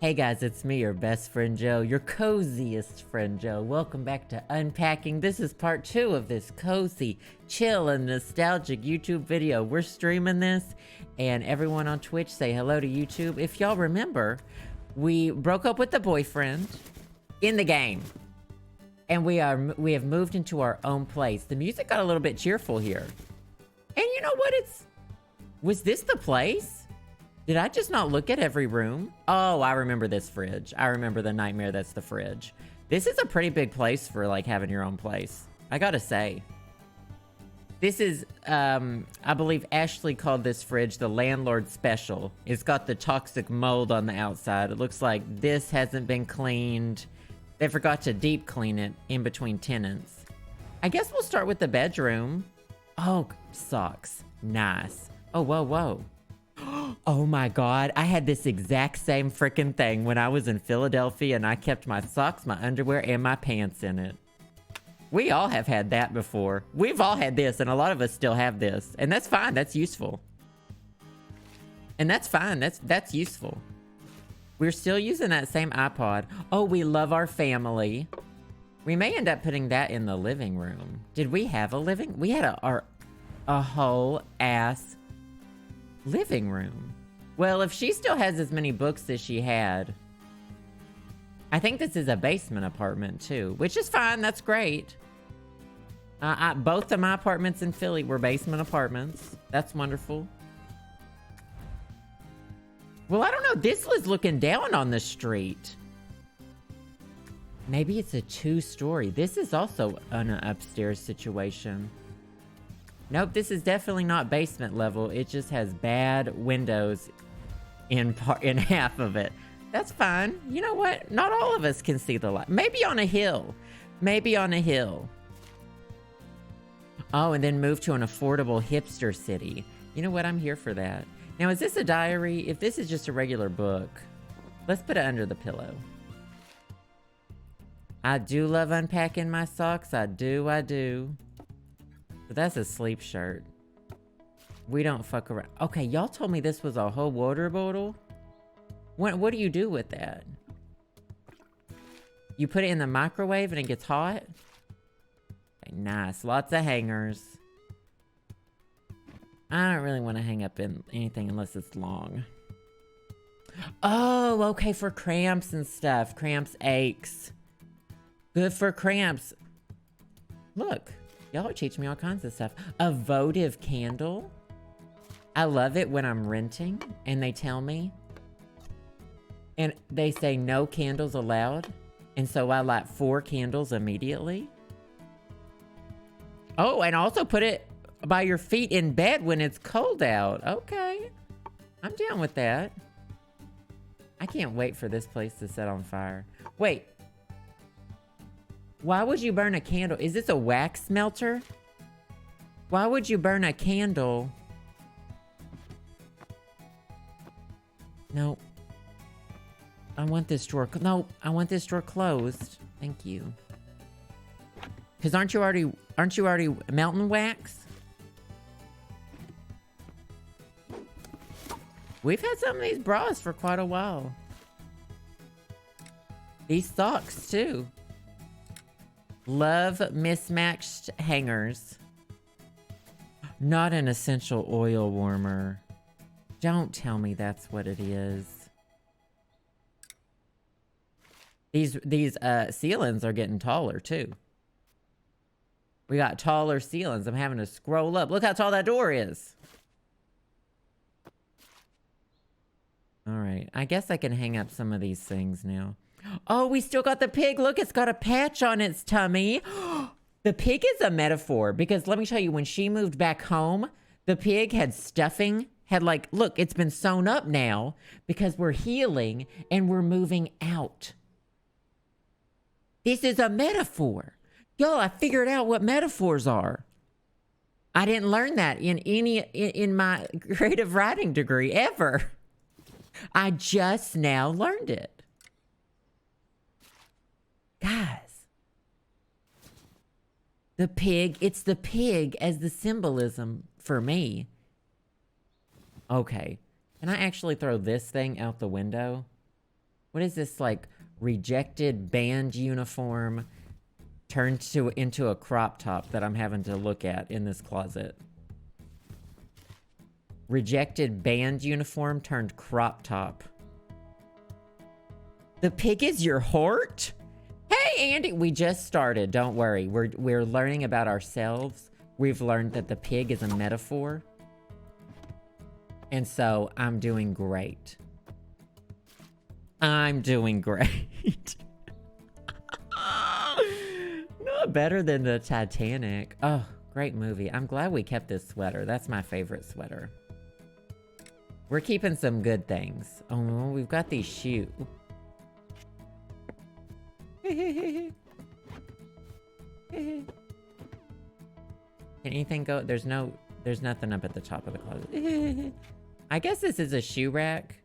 Hey guys, it's me, your best friend Joe, your coziest friend Joe. Welcome back to Unpacking. This is part 2 of this cozy, chill, and nostalgic YouTube video. We're streaming this, and everyone on Twitch say hello to YouTube. If y'all remember, we broke up with the boyfriend in the game, and we have moved into our own place. The music got a little bit cheerful here. And you know what? Was this the place? Did I just not look at every room? Oh, I remember this fridge. I remember the nightmare that's the fridge. This is a pretty big place for, like, having your own place. I gotta say. This is, I believe Ashley called this fridge the landlord special. It's got the toxic mold on the outside. It looks like this hasn't been cleaned. They forgot to deep clean it in between tenants. I guess we'll start with the bedroom. Oh, socks. Nice. Oh, whoa, whoa. Oh my god, I had this exact same freaking thing when I was in Philadelphia, and I kept my socks, my underwear, and my pants in it. We all have had that before. We've all had this, and a lot of us still have this. And that's fine, that's useful. And that's fine, that's useful. We're still using that same iPod. Oh, we love our family. We may end up putting that in the living room. Did we have a living? We had a whole ass living room. Well, if she still has as many books as she had, I think this is a basement apartment too, which is fine. That's great. Both of my apartments in Philly were basement apartments. That's wonderful. Well, I don't know. This was looking down on the street. Maybe it's a 2-story. This is also an upstairs situation. Nope, this is definitely not basement level. It just has bad windows in half of it. That's fine. You know what? Not all of us can see the light. Maybe on a hill. Maybe on a hill. Oh, and then move to an affordable hipster city. You know what? I'm here for that. Now, is this a diary? If this is just a regular book, let's put it under the pillow. I do love unpacking my socks. I do. But that's a sleep shirt. We don't fuck around. Okay, y'all told me this was a whole water bottle. What do you do with that? You put it in the microwave and it gets hot? Okay, nice. Lots of hangers. I don't really want to hang up in anything unless it's long. Oh, okay, for cramps and stuff. Cramps, aches. Good for cramps. Look. Y'all are teaching me all kinds of stuff. A votive candle. I love it when I'm renting and they tell me. And they say no candles allowed. And so I light 4 candles immediately. Oh, and also put it by your feet in bed when it's cold out. Okay. I'm down with that. I can't wait for this place to set on fire. Wait. Why would you burn a candle? Is this a wax melter? Why would you burn a candle? Nope. I want this drawer. Nope. I want this drawer closed. Thank you. Because aren't you already melting wax? We've had some of these bras for quite a while. These socks too. Love mismatched hangers. Not an essential oil warmer. Don't tell me that's what it is. These ceilings are getting taller too. We got taller ceilings. I'm having to scroll up. Look how tall that door is. All right. I guess I can hang up some of these things now. Oh, we still got the pig. Look, it's got a patch on its tummy. The pig is a metaphor because let me tell you, when she moved back home, the pig had stuffing, look, it's been sewn up now because we're healing and we're moving out. This is a metaphor. Yo, I figured out what metaphors are. I didn't learn that in my creative writing degree ever. I just now learned it. Guys, the pig, it's the pig as the symbolism for me. Okay, can I actually throw this thing out the window? What is this, like, rejected band uniform turned into a crop top that I'm having to look at in this closet? Rejected band uniform turned crop top. The pig is your heart? Hey, Andy, we just started. Don't worry. We're learning about ourselves. We've learned that the pig is a metaphor. And so I'm doing great. I'm doing great. Not better than the Titanic. Oh, great movie. I'm glad we kept this sweater. That's my favorite sweater. We're keeping some good things. Oh, we've got these shoes. Can anything go? There's nothing up at the top of the closet. I guess this is a shoe rack.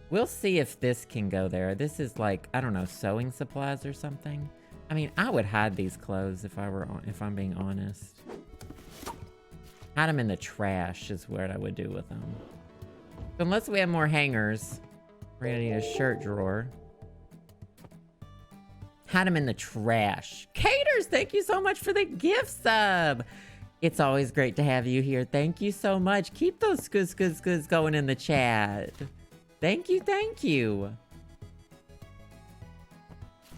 We'll see if this can go there. This is like, I don't know, sewing supplies or something. I mean, I would hide these clothes if I'm being honest. Hide them in the trash is what I would do with them. Unless we have more hangers, we're gonna need a shirt drawer. Hide them in the trash. Caters, thank you so much for the gift sub. It's always great to have you here. Thank you so much. Keep those skoods going in the chat. Thank you, thank you.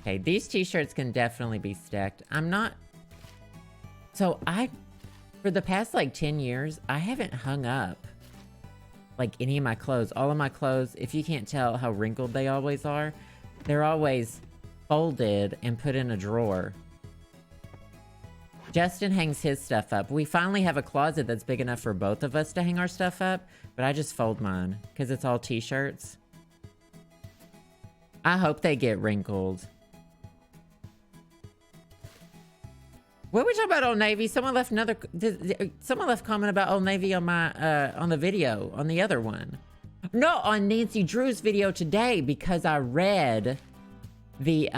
Okay, these t-shirts can definitely be stacked. For the past like 10 years, I haven't hung up like any of my clothes. All of my clothes, if you can't tell how wrinkled they always are, they're always folded and put in a drawer. Justin hangs his stuff up. We finally have a closet that's big enough for both of us to hang our stuff up, but I just fold mine because it's all t-shirts. I hope they get wrinkled. What are we talking about Old Navy? Someone left comment about Old Navy on my on the video, on the other one. No, on Nancy Drew's video today, because I read the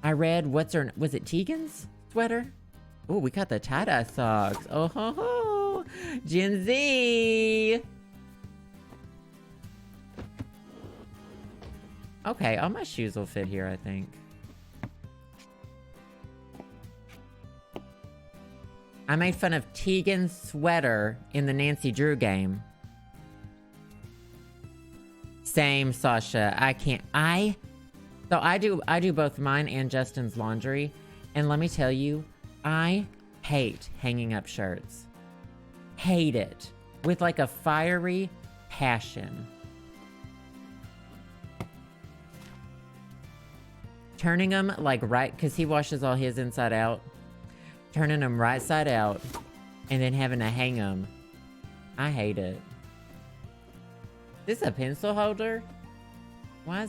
was it Tegan's sweater? Oh, we got the tie-dye socks. Oh ho ho, Gen Z. Okay, all my shoes will fit here, I think. I made fun of Tegan's sweater in the Nancy Drew game. Same, Sasha. So I do both mine and Justin's laundry. And let me tell you, I hate hanging up shirts. Hate it. With like a fiery passion. Turning them like right, because he washes all his inside out. Turning them right side out and then having to hang them. I hate it. This is a pencil holder? Why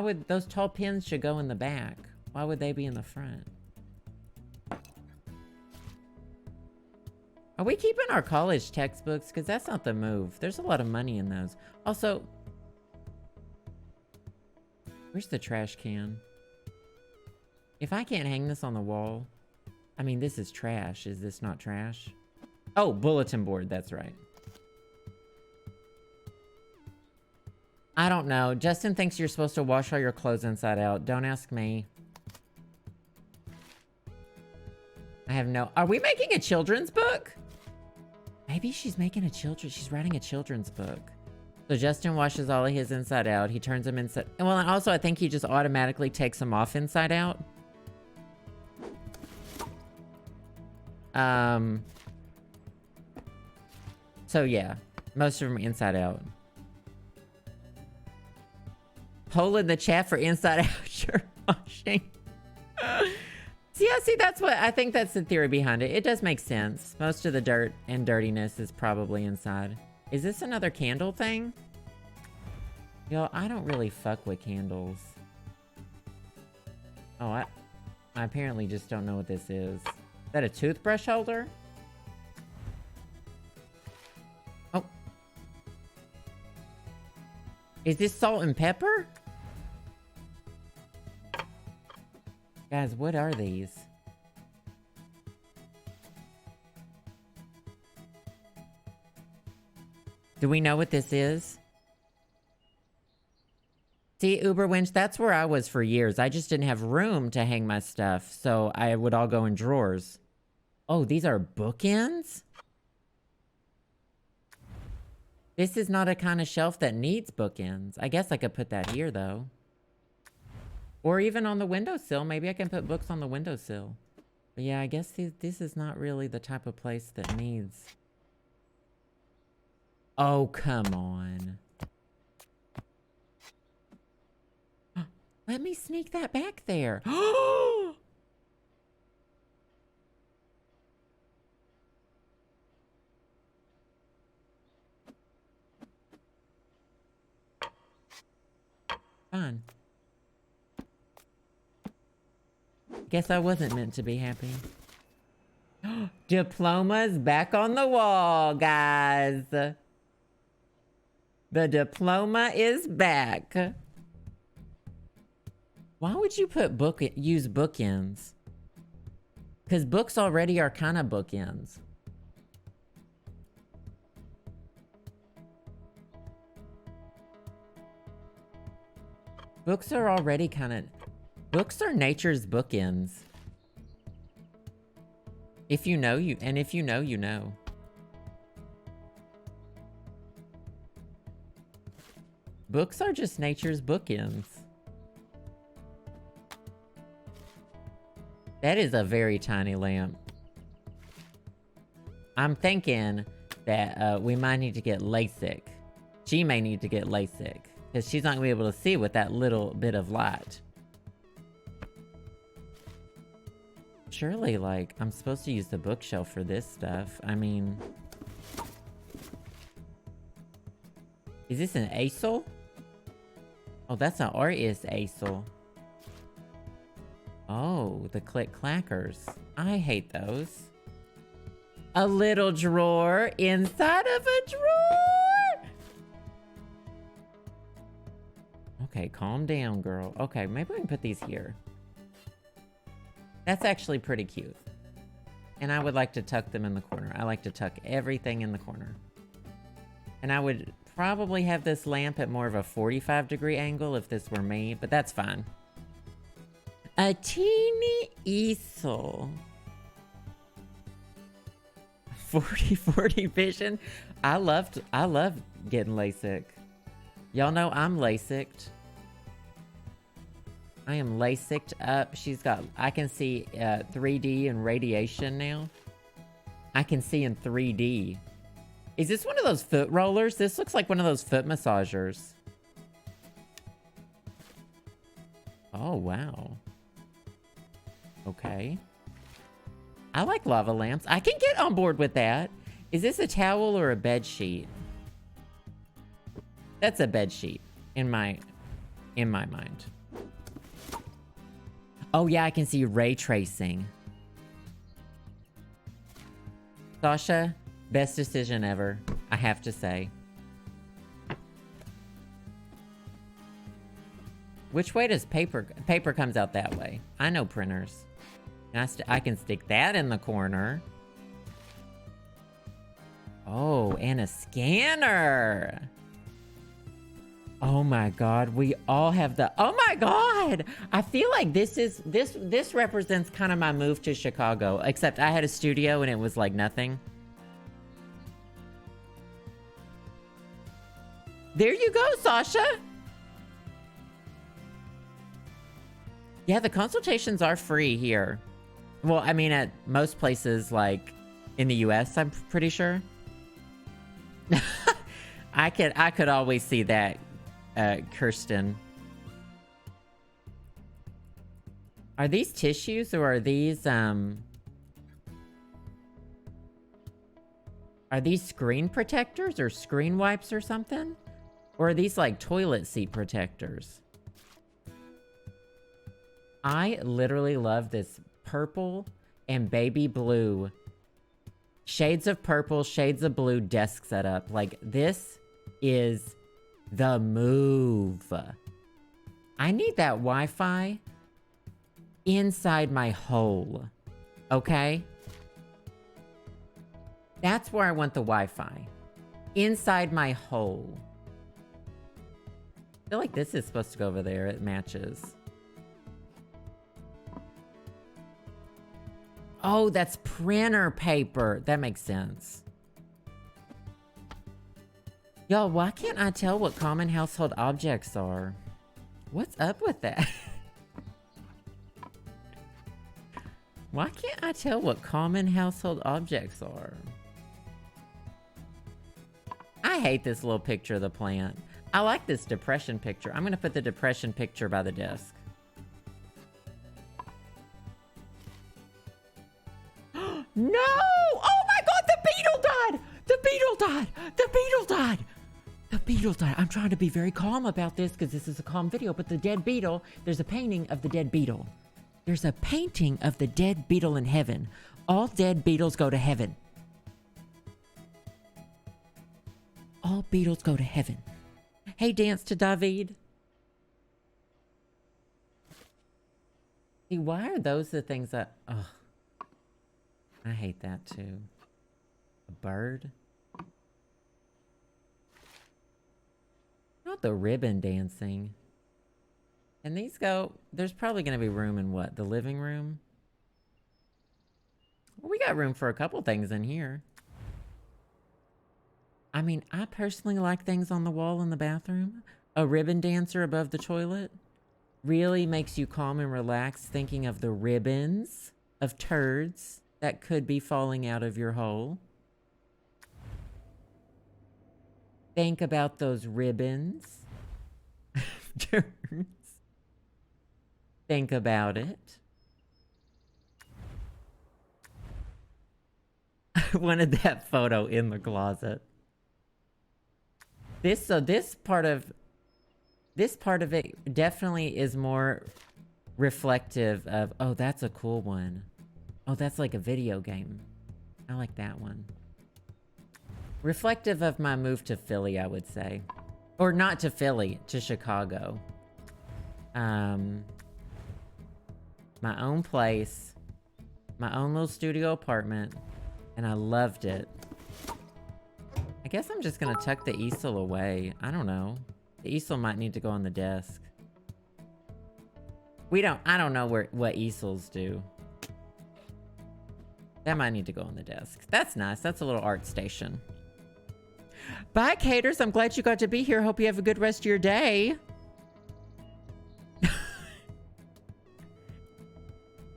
would those tall pins should go in the back? Why would they be in the front? Are we keeping our college textbooks? Because that's not the move. There's a lot of money in those. Also, where's the trash can? If I can't hang this on the wall, I mean, this is trash. Is this not trash? Oh, bulletin board. That's right. I don't know. Justin thinks you're supposed to wash all your clothes inside out. Don't ask me. I have no... Are we making a children's book? Maybe she's writing a children's book. So Justin washes all of his inside out. He turns them inside... Well, and also I think he just automatically takes them off inside out. So yeah, most of them inside out. Poll in the chat for inside out shirt washing. See, that's what, I think that's the theory behind it. It does make sense. Most of the dirt and dirtiness is probably inside. Is this another candle thing? Yo, I don't really fuck with candles. Oh, I apparently just don't know what this is. Is that a toothbrush holder? Oh. Is this salt and pepper? Guys, what are these? Do we know what this is? See, Uber Winch, that's where I was for years. I just didn't have room to hang my stuff, so I would all go in drawers. Oh, these are bookends? This is not a kind of shelf that needs bookends. I guess I could put that here, though. Or even on the windowsill. Maybe I can put books on the windowsill. But yeah, I guess this is not really the type of place that needs... Oh, come on. Let me sneak that back there. Fine. Guess I wasn't meant to be happy. Diploma's back on the wall, guys. The diploma is back. Why would you put use bookends? Because books already are kind of bookends. Books are already kind of... Books are nature's bookends. If you know, you... And if you know, you know. Books are just nature's bookends. That is a very tiny lamp. I'm thinking that we might need to get LASIK. She may need to get LASIK. Because she's not going to be able to see with that little bit of light. Surely, like, I'm supposed to use the bookshelf for this stuff. I mean... Is this an easel? Oh, that's an artist easel. Oh, the click-clackers. I hate those. A little drawer inside of a drawer! Okay, calm down, girl. Okay, maybe we can put these here. That's actually pretty cute. And I would like to tuck them in the corner. I like to tuck everything in the corner. And I would probably have this lamp at more of a 45-degree angle if this were me, but that's fine. A teeny easel. 40/40 vision. I love getting LASIK. Y'all know I'm LASIK'd. I am LASIK'd up. I can see 3D and radiation now. I can see in 3D. Is this one of those foot rollers? This looks like one of those foot massagers. Oh, wow. Okay. I like lava lamps. I can get on board with that. Is this a towel or a bed sheet? That's a bed sheet in my mind. Oh yeah, I can see ray tracing. Sasha, best decision ever, I have to say. Which way does paper comes out that way? I know printers. I can stick that in the corner. Oh, and a scanner. Oh my God, we all have the, oh my God. I feel like this represents kind of my move to Chicago, except I had a studio and it was like nothing. There you go, Sasha. Yeah, the consultations are free here. Well, I mean, at most places, like, in the US, I'm pretty sure. I could always see that, Kirsten. Are these tissues, or are these screen protectors, or screen wipes, or something? Or are these, like, toilet seat protectors? I literally love this purple and baby blue. Shades of purple, shades of blue desk setup. Like, this is the move. I need that Wi-Fi inside my hole. Okay? That's where I want the Wi-Fi. Inside my hole. I feel like this is supposed to go over there. It matches. Oh, that's printer paper. That makes sense. Y'all, why can't I tell what common household objects are? What's up with that? Why can't I tell what common household objects are? I hate this little picture of the plant. I like this depression picture. I'm gonna put the depression picture by the desk. No! Oh my god, the beetle died! The beetle died! The beetle died! The beetle died. I'm trying to be very calm about this because this is a calm video, but the dead beetle, there's a painting of the dead beetle. There's a painting of the dead beetle in heaven. All dead beetles go to heaven. All beetles go to heaven. Hey, dance to David. See, why are those the things that... Oh, I hate that too. A bird? Not the ribbon dancing. And these go... There's probably going to be room in what? The living room? Well, we got room for a couple things in here. I mean, I personally like things on the wall in the bathroom. A ribbon dancer above the toilet really makes you calm and relax thinking of the ribbons of turds that could be falling out of your hole. Think about those ribbons. Turds. Think about it. I wanted that photo in the closet. This part of it definitely is more reflective of, oh, that's a cool one. Oh, that's like a video game. I like that one. Reflective of my move to Philly, I would say. Or not to Philly, to Chicago. My own place, my own little studio apartment, and I loved it. I guess I'm just gonna tuck the easel away. I don't know. The easel might need to go on the desk. I don't know what easels do. That might need to go on the desk. That's nice. That's a little art station. Bye, Caters. I'm glad you got to be here. Hope you have a good rest of your day.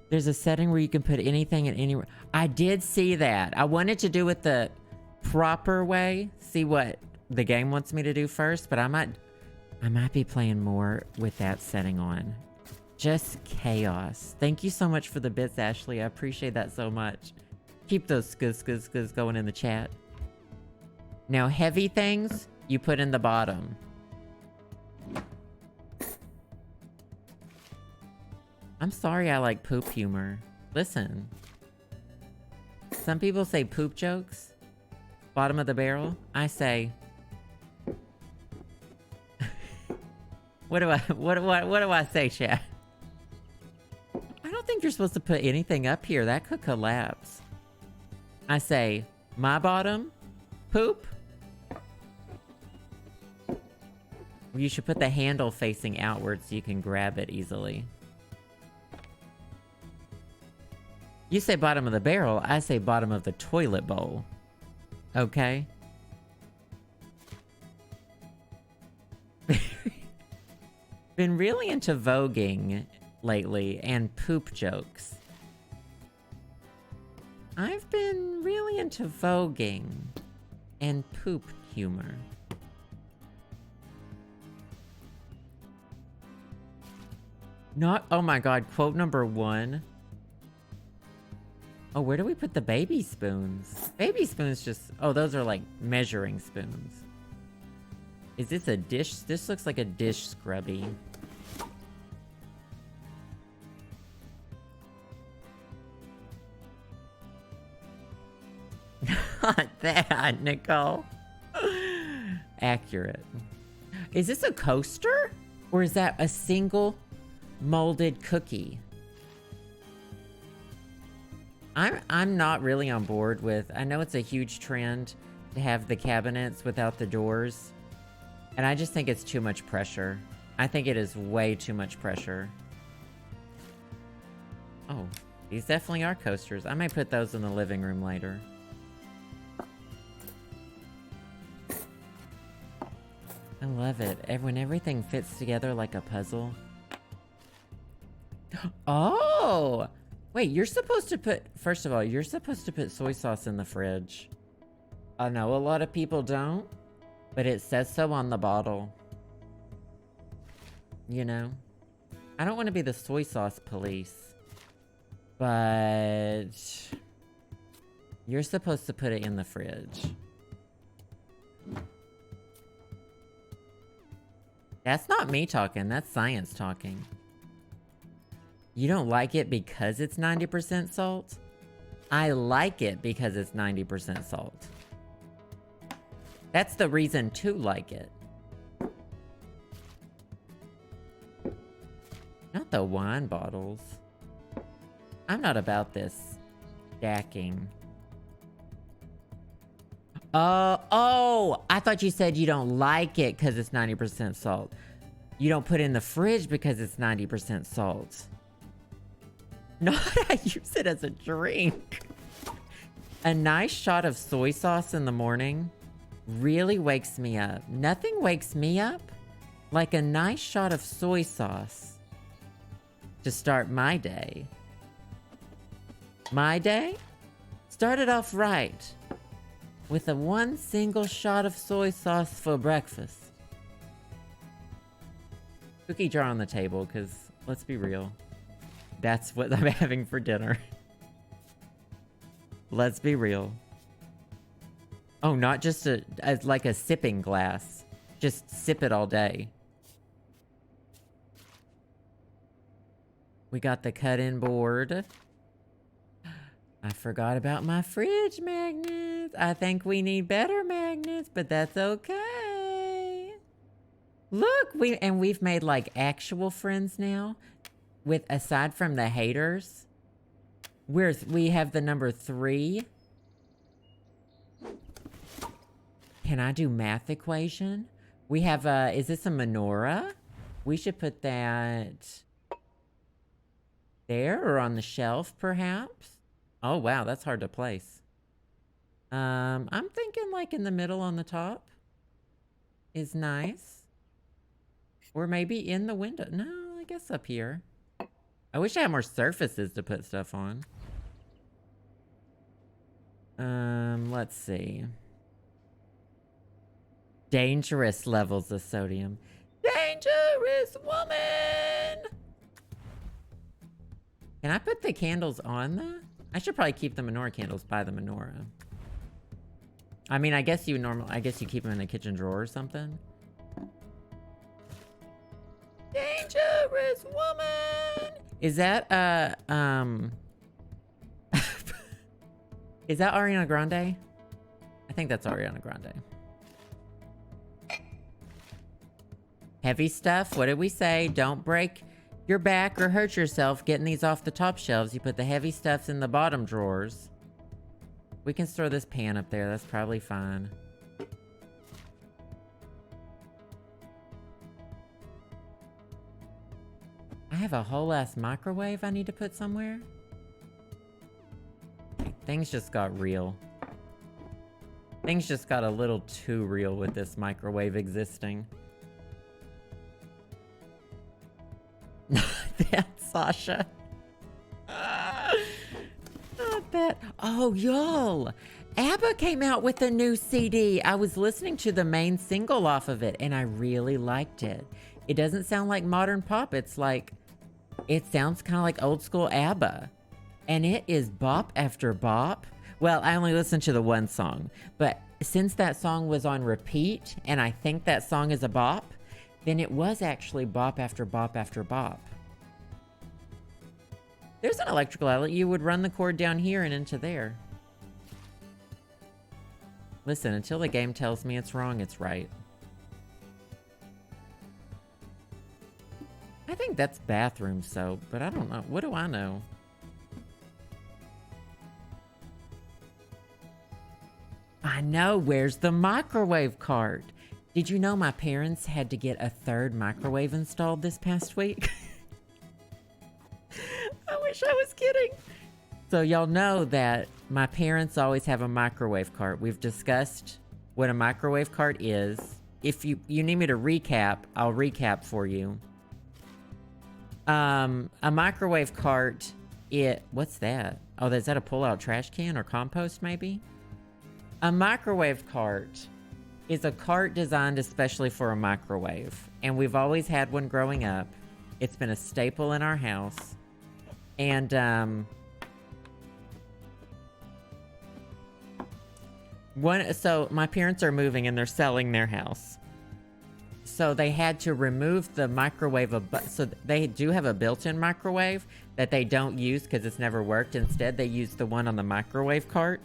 There's a setting where you can put anything in anywhere. I did see that. I wanted to do it the proper way. See what the game wants me to do first, but I might be playing more with that setting on. Just chaos. Thank you so much for the bits, Ashley. I appreciate that so much. Keep those skis going in the chat. Now, heavy things, you put in the bottom. I'm sorry I like poop humor. Listen. Some people say poop jokes. Bottom of the barrel. I say... What do I say, chat? I don't think you're supposed to put anything up here. That could collapse. I say, my bottom, poop. You should put the handle facing outward so you can grab it easily. You say bottom of the barrel, I say bottom of the toilet bowl. Okay? Been really into voguing lately and poop jokes. I've been really into voguing and poop humor. Not, oh my god, quote number 1. Oh, where do we put the baby spoons? Baby spoons just, oh, those are like measuring spoons. Is this a dish? This looks like a dish scrubby. Not that, Nicole. Accurate. Is this a coaster? Or is that a single molded cookie? I'm not really on board with... I know it's a huge trend to have the cabinets without the doors. And I just think it's too much pressure. I think it is way too much pressure. Oh, these definitely are coasters. I may put those in the living room later. I love it. When everything fits together like a puzzle. Oh! Wait, you're supposed to put... First of all, you're supposed to put soy sauce in the fridge. I know a lot of people don't, but it says so on the bottle. You know? I don't want to be the soy sauce police. But... you're supposed to put it in the fridge. That's not me talking, that's science talking. You don't like it because it's 90% salt? I like it because it's 90% salt. That's the reason to like it. Not the wine bottles. I'm not about this stacking. Oh, I thought you said you don't like it because it's 90% salt. You don't put it in the fridge because it's 90% salt. Not I use it as a drink. A nice shot of soy sauce in the morning really wakes me up. Nothing wakes me up like a nice shot of soy sauce to start my day. My day started off right with a one single shot of soy sauce for breakfast. Cookie jar on the table, because let's be real. That's what I'm having for dinner. Let's be real. Oh, not just like a sipping glass. Just sip it all day. We got the cut-in board. I forgot about my fridge magnets. I think we need better magnets, but that's okay. Look, we've made like actual friends now. With aside from the haters, we have the number 3. Can I do math equation? We have is this a menorah? We should put that there or on the shelf perhaps. Oh wow, that's hard to place. I'm thinking like in the middle on the top is nice. Or maybe in the window. No, I guess up here. I wish I had more surfaces to put stuff on. Let's see. Dangerous levels of sodium. Dangerous woman! Can I put the candles on the... I should probably keep the menorah candles by the menorah. I mean, I guess you keep them in the kitchen drawer or something. Dangerous woman! Is that, is that Ariana Grande? I think that's Ariana Grande. Heavy stuff, what did we say? Don't break your back or hurt yourself getting these off the top shelves. You put the heavy stuffs in the bottom drawers. We can store this pan up there, that's probably fine. I have a whole ass microwave I need to put somewhere. Things just got real. Things just got a little too real with this microwave existing. Not that, Sasha. Not that. Oh, y'all. ABBA came out with a new CD. I was listening to the main single off of it, and I really liked it. It doesn't sound like modern pop. It's like... it sounds kind of like old school ABBA. And it is bop after bop. Well, I only listened to the one song. But since that song was on repeat, and I think that song is a bop, then it was actually bop after bop after bop. There's an electrical outlet. You would run the cord down here and into there. Listen, until the game tells me it's wrong, it's right. I think that's bathroom soap, but I don't know. What do I know? I know. Where's the microwave cart? Did you know my parents had to get a third microwave installed this past week? I wish I was kidding. So y'all know that my parents always have a microwave cart. We've discussed what a microwave cart is. If you need me to recap, I'll recap for you. A microwave cart, what's that? Oh, is that a pull-out trash can or compost maybe? A microwave cart is a cart designed especially for a microwave. And we've always had one growing up. It's been a staple in our house. And, so my parents are moving and they're selling their house. So they had to remove the microwave. So they do have a built-in microwave that they don't use because it's never worked. Instead, they use the one on the microwave cart.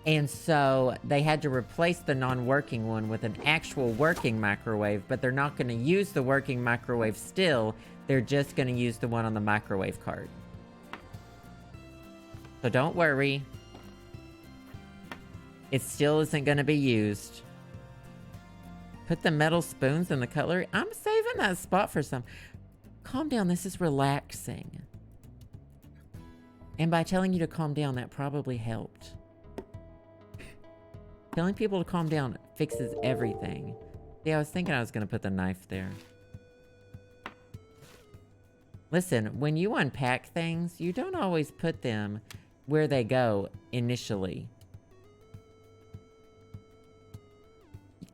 And so they had to replace the non-working one with an actual working microwave, but they're not going to use the working microwave still. They're just going to use the one on the microwave cart. So don't worry. It still isn't going to be used. Put the metal spoons in the cutlery. I'm saving that spot for some. Calm down. This is relaxing. And by telling you to calm down, that probably helped. Telling people to calm down fixes everything. Yeah, I was thinking I was going to put the knife there. Listen, when you unpack things, you don't always put them where they go initially.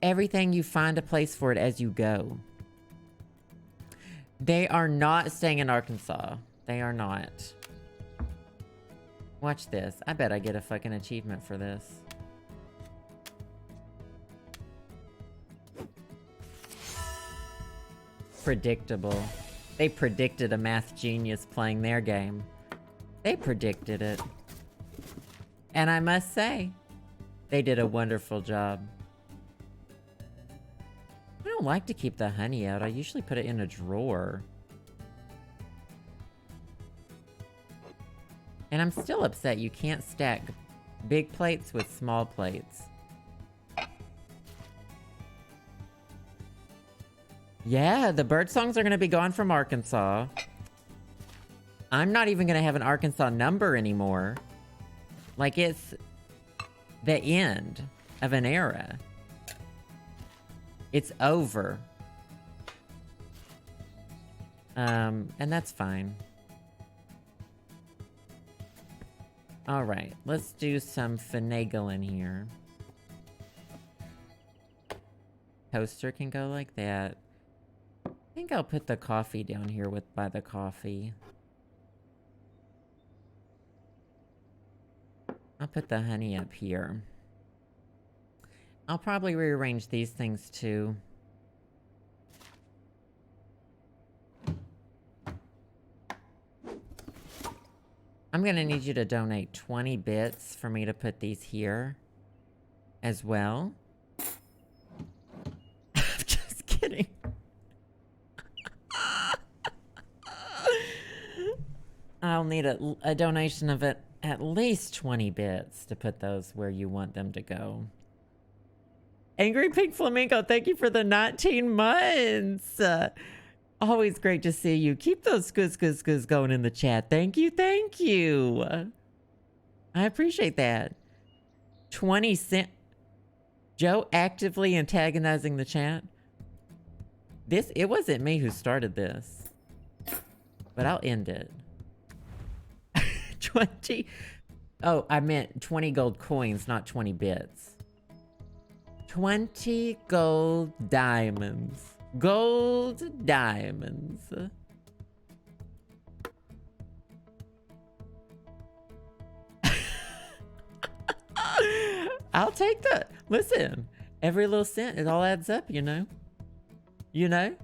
Everything, you find a place for it as you go. They are not staying in Arkansas. They are not. Watch this. I bet I get a fucking achievement for this. Predictable. They predicted a math genius playing their game. They predicted it. And I must say, they did a wonderful job. I don't like to keep the honey out. I usually put it in a drawer. And I'm still upset you can't stack big plates with small plates. Yeah, the bird songs are going to be gone from Arkansas. I'm not even going to have an Arkansas number anymore. Like, it's the end of an era. It's over. And that's fine. All right, let's do some finagling here. Toaster can go like that. I think I'll put the coffee down here by the coffee. I'll put the honey up here. I'll probably rearrange these things too. I'm gonna need you to donate 20 bits for me to put these here as well. I'm just kidding. I'll need a donation of at least 20 bits to put those where you want them to go. Angry Pink Flamingo, thank you for the 19 months. Always great to see you. Keep those goos going in the chat. Thank you, thank you. I appreciate that. 20 cent. Joe actively antagonizing the chat. It wasn't me who started this. But I'll end it. 20. Oh, I meant 20 gold coins, not 20 bits. 20 gold diamonds. Gold diamonds. I'll take that. Listen, every little cent, it all adds up, you know? You know?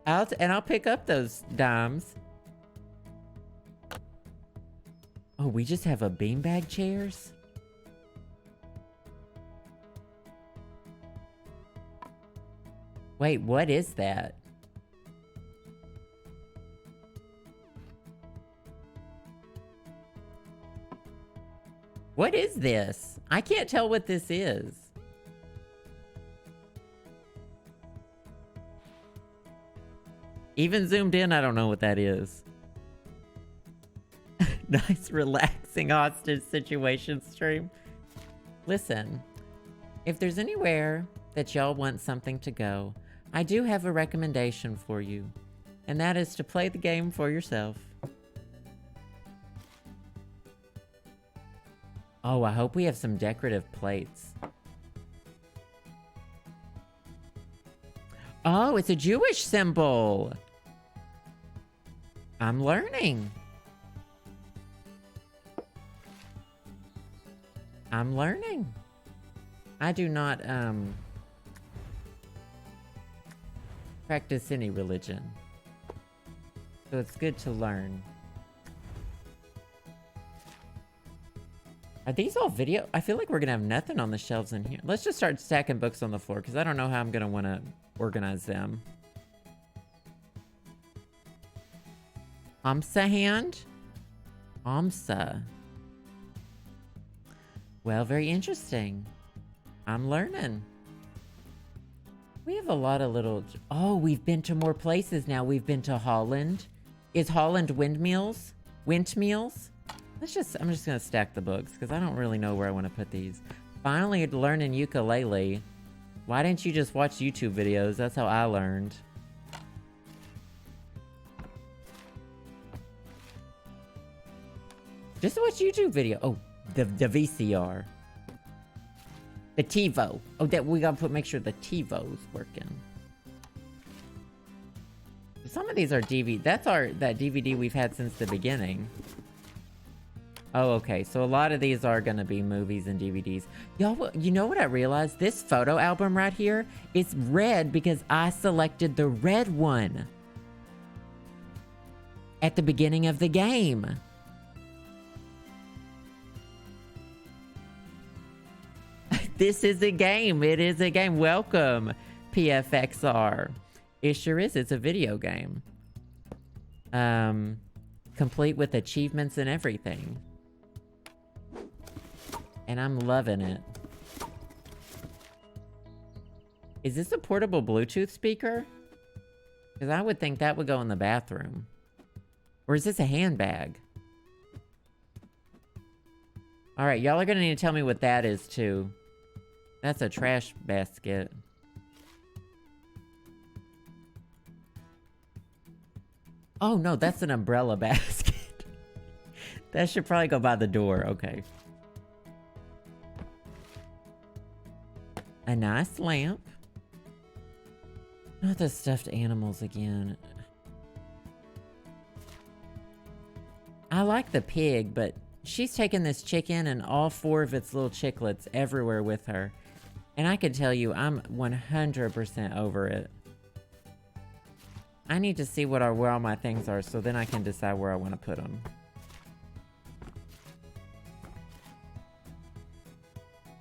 I'll pick up those dimes. Oh, we just have a beanbag chairs? Wait, what is that? What is this? I can't tell what this is. Even zoomed in, I don't know what that is. Nice, relaxing hostage situation stream. Listen, if there's anywhere that y'all want something to go, I do have a recommendation for you, and that is to play the game for yourself. Oh, I hope we have some decorative plates. Oh, it's a Jewish symbol. I'm learning. I'm learning. I do not, practice any religion. So it's good to learn. Are these all video? I feel like we're gonna have nothing on the shelves in here. Let's just start stacking books on the floor, because I don't know how I'm gonna want to organize them. Amsa hand? Amsa. Well, very interesting. I'm learning. We have a lot of little... Oh, we've been to more places now. We've been to Holland. Is Holland windmills? Windmills? I'm just gonna stack the books, because I don't really know where I want to put these. Finally learning ukulele. Why didn't you just watch YouTube videos? That's how I learned. Just watch YouTube video. Oh, the VCR. The TiVo. Oh, that we gotta make sure the TiVo's working. Some of these are DVD. That's that DVD we've had since the beginning. Oh, okay. So a lot of these are gonna be movies and DVDs. Y'all, you know what I realized? This photo album right here is red because I selected the red one at the beginning of the game. This is a game. It is a game. Welcome, PFXR. It sure is. It's a video game. Complete with achievements and everything. And I'm loving it. Is this a portable Bluetooth speaker? Because I would think that would go in the bathroom. Or is this a handbag? Alright, y'all are going to need to tell me what that is, too. That's a trash basket. Oh, no, that's an umbrella basket. That should probably go by the door. Okay. A nice lamp. Not the stuffed animals again. I like the pig, but she's taken this chicken and all 4 of its little chicklets everywhere with her. And I can tell you, I'm 100% over it. I need to see where all my things are, so then I can decide where I want to put them.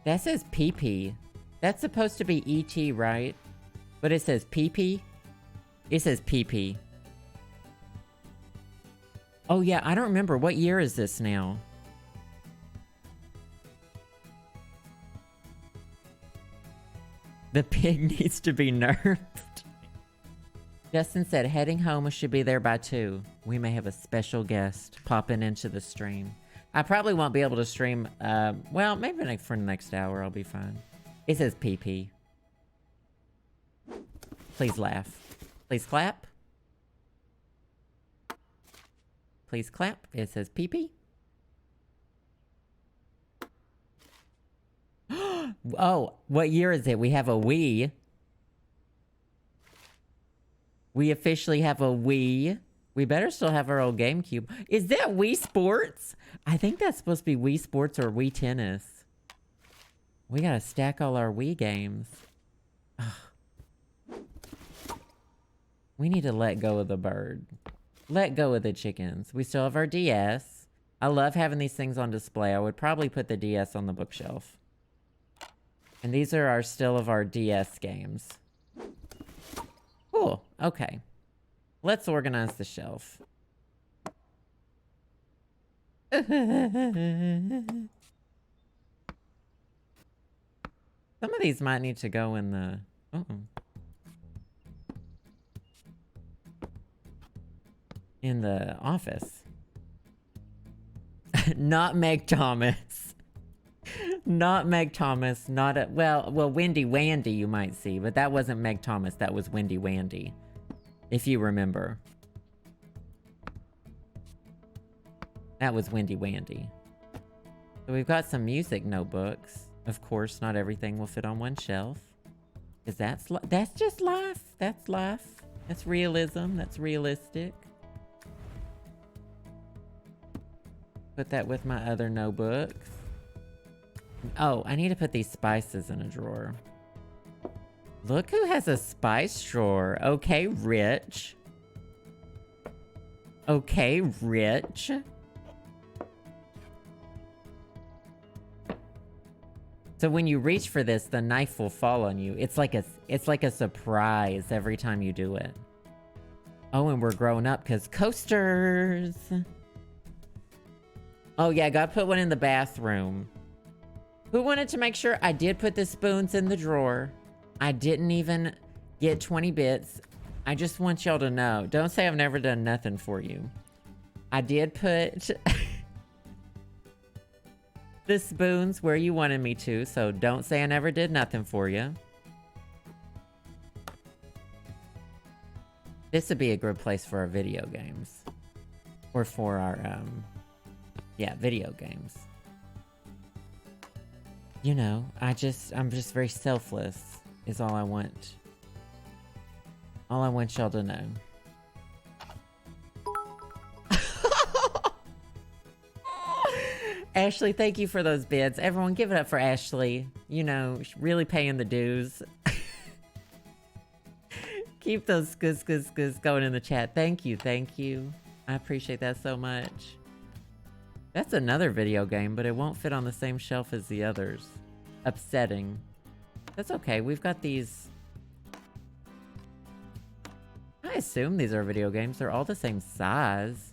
That says PP. That's supposed to be ET, right? But it says PP? It says PP. Oh yeah, I don't remember. What year is this now? The pig needs to be nerfed. Justin said heading home should be there by 2. We may have a special guest popping into the stream. I probably won't be able to stream, well, maybe for the next hour I'll be fine. It says PP. Please laugh. Please clap. Please clap. It says PP. Oh, what year is it? We have a Wii. We officially have a Wii. We better still have our old GameCube. Is that Wii Sports? I think that's supposed to be Wii Sports or Wii Tennis. We gotta stack all our Wii games. Ugh. We need to let go of the bird. Let go of the chickens. We still have our DS. I love having these things on display. I would probably put the DS on the bookshelf. And these are still of our DS games. Cool. Okay. Let's organize the shelf. Some of these might need to go in the... in the office. Not Meg Thomas. Not Meg Thomas. Not a... Well, Wendy Wandy you might see, but that wasn't Meg Thomas. That was Wendy Wandy. If you remember. That was Wendy Wandy. So we've got some music notebooks. Of course, not everything will fit on one shelf. Because that's just life. That's life. That's realism. That's realistic. Put that with my other notebooks. Oh, I need to put these spices in a drawer. Look who has a spice drawer. Okay, Rich. Okay, Rich. So when you reach for this, the knife will fall on you. It's like a surprise every time you do it. Oh, and we're growing up because coasters. Oh yeah, gotta put one in the bathroom. Who wanted to make sure I did put the spoons in the drawer? I didn't even get 20 bits. I just want y'all to know. Don't say I've never done nothing for you. I did put the spoons where you wanted me to, so don't say I never did nothing for you. This would be a good place for our video games. Or for our, yeah, video games. You know, I'm just very selfless, is all I want. All I want y'all to know. Ashley, thank you for those bids. Everyone, give it up for Ashley. You know, really paying the dues. Keep those goos going in the chat. Thank you, thank you. I appreciate that so much. That's another video game, but it won't fit on the same shelf as the others. Upsetting. That's okay, we've got these... I assume these are video games. They're all the same size.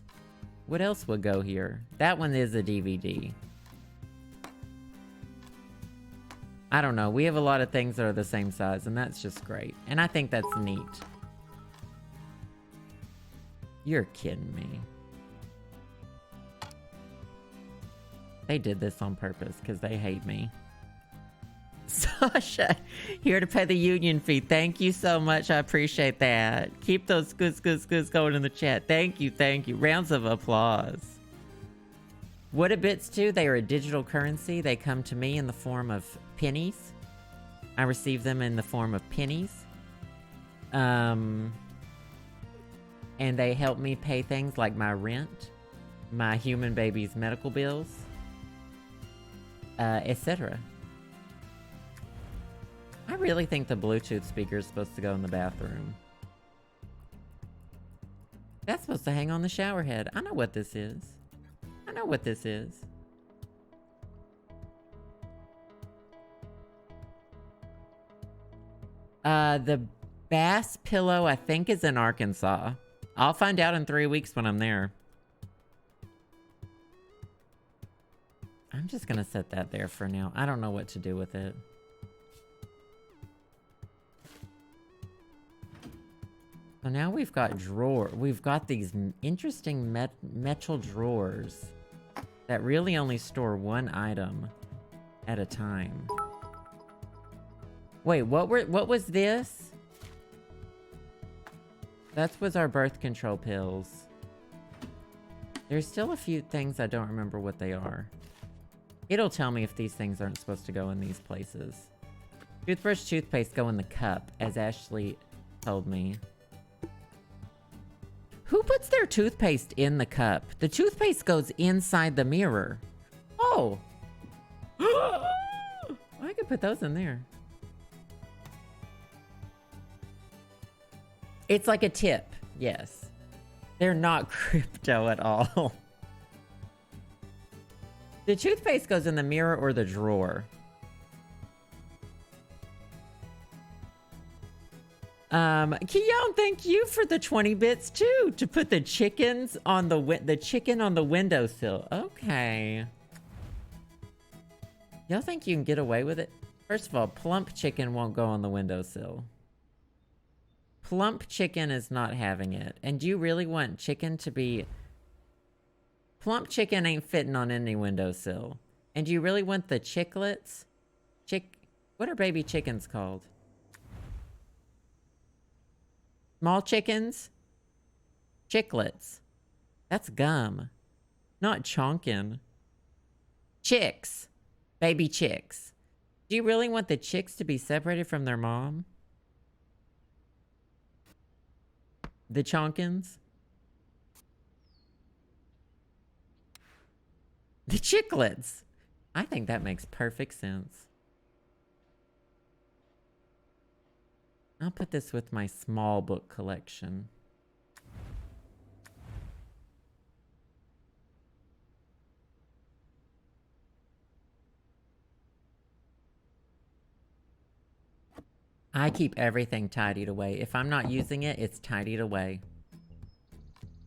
What else would go here? That one is a DVD. I don't know. We have a lot of things that are the same size, and that's just great. And I think that's neat. You're kidding me. They did this on purpose because they hate me. Sasha, here to pay the union fee. Thank you so much. I appreciate that. Keep those goos going in the chat. Thank you, thank you. Rounds of applause. What are bits too? They are a digital currency. They come to me in the form of pennies. I receive them in the form of pennies. And they help me pay things like my rent, my human baby's medical bills, etc. I really think the Bluetooth speaker is supposed to go in the bathroom. That's supposed to hang on the shower head. I know what this is. I know what this is. The bass pillow, I think, is in Arkansas. I'll find out in 3 weeks when I'm there. I'm just gonna set that there for now. I don't know what to do with it. So now we've got we've got these interesting metal drawers that really only store one item at a time. Wait, what was this? That was our birth control pills. There's still a few things I don't remember what they are. It'll tell me if these things aren't supposed to go in these places. Toothbrush, toothpaste go in the cup, as Ashley told me. Who puts their toothpaste in the cup? The toothpaste goes inside the mirror. Oh! I could put those in there. It's like a tip, yes. They're not crypto at all. The toothpaste goes in the mirror or the drawer. Keon, thank you for the 20 bits too, to put the chickens on the chicken on the windowsill. Okay. Y'all think you can get away with it? First of all, plump chicken won't go on the windowsill. Plump chicken is not having it. And do you really want chicken to be... Plump chicken ain't fitting on any windowsill. And do you really want the chicklets? What are baby chickens called? Small chickens? Chicklets. That's gum. Not chonkin. Chicks. Baby chicks. Do you really want the chicks to be separated from their mom? The chonkins? The chicklets. I think that makes perfect sense. I'll put this with my small book collection. I keep everything tidied away. If I'm not using it, it's tidied away.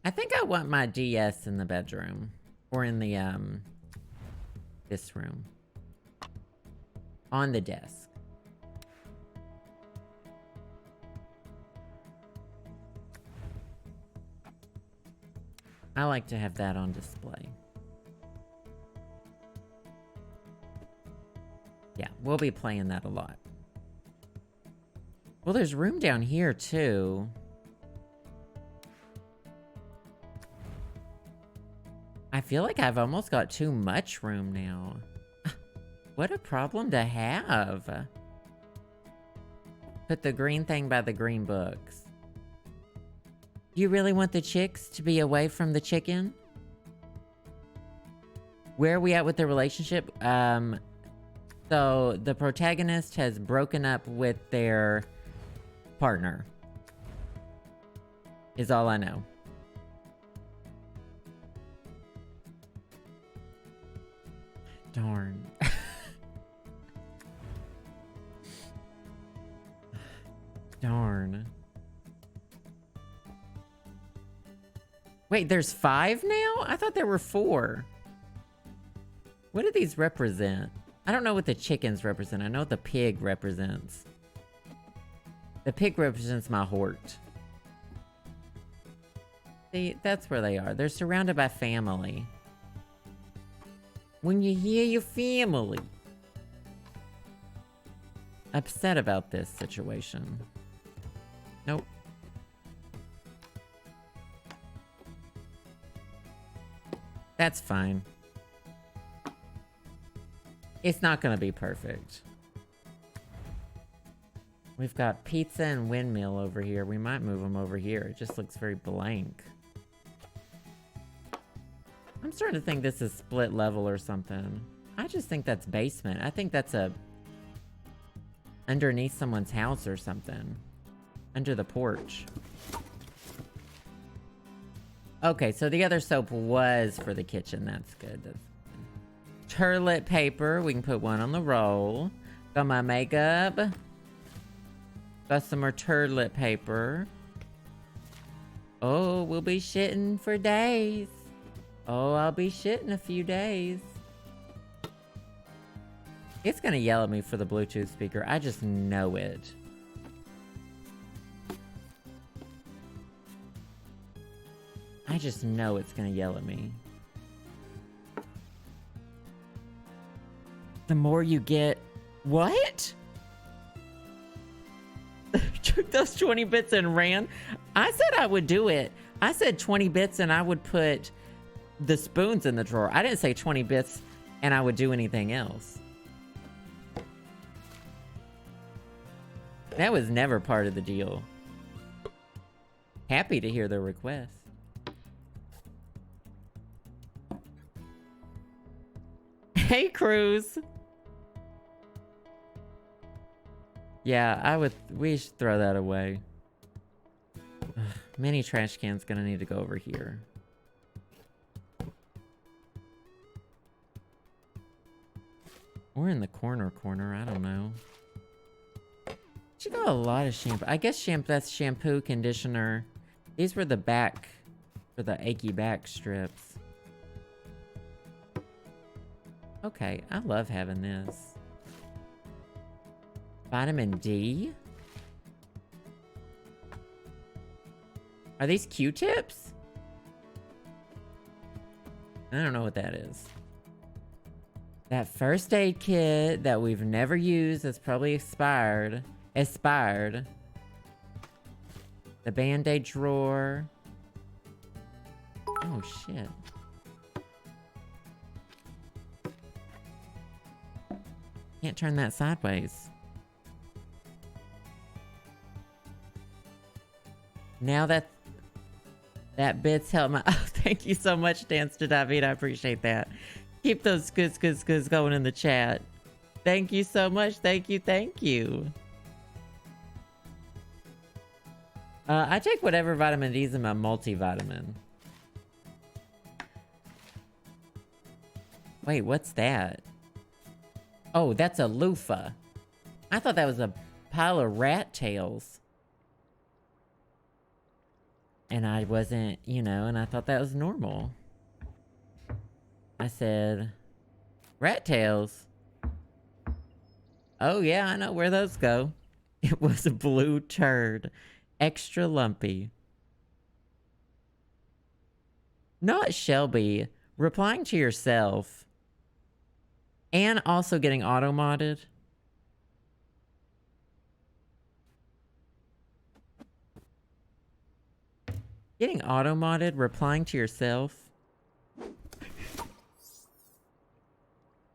I think I want my DS in the bedroom. Or in the, this room. On the desk. I like to have that on display. Yeah, we'll be playing that a lot. Well, there's room down here, too. I feel like I've almost got too much room now. What a problem to have. Put the green thing by the green books. You really want the chicks to be away from the chicken? Where are we at with the relationship? So the protagonist has broken up with their partner. Is all I know. Darn. Darn. Wait, there's 5 now? I thought there were 4. What do these represent? I don't know what the chickens represent. I know what the pig represents. The pig represents my hort. See, that's where they are. They're surrounded by family. When you hear your family. Upset about this situation. Nope. That's fine. It's not gonna be perfect. We've got pizza and windmill over here. We might move them over here. It just looks very blank. I'm starting to think this is split level or something. I just think that's basement. I think that's a... underneath someone's house or something. Under the porch. Okay, so the other soap was for the kitchen. That's good. That's good. Toilet paper. We can put one on the roll. Got my makeup. Got some more toilet paper. Oh, we'll be shitting for days. Oh, I'll be shitting a few days. It's gonna yell at me for the Bluetooth speaker. I just know it. I just know it's gonna yell at me. The more you get... What? Took those 20 bits and ran? I said I would do it. I said 20 bits and I would put the spoons in the drawer. I didn't say 20 bits and I would do anything else. That was never part of the deal. Happy to hear their request. Hey, Cruz. Yeah, we should throw that away. Mini trash can's gonna need to go over here. Or in the corner, I don't know. She got a lot of shampoo. I guess that's shampoo, conditioner. These were the back, for the achy back strips. Okay, I love having this. Vitamin D? Are these Q-tips? I don't know what that is. That first aid kit that we've never used that's probably expired. The Band-Aid drawer. Oh, shit. Can't turn that sideways. Now that bit's helped my... Oh, thank you so much, Dance to David. I appreciate that. Keep those goods going in the chat. Thank you so much. Thank you. I take whatever vitamin D's in my multivitamin. Wait, what's that? Oh, that's a loofah. I thought that was a pile of rat tails. And I wasn't, you know, and I thought that was normal. I said, rat tails? Oh yeah, I know where those go. It was a blue turd. Extra lumpy. Not Shelby. Replying to yourself. And also getting auto-modded. Getting auto-modded, replying to yourself.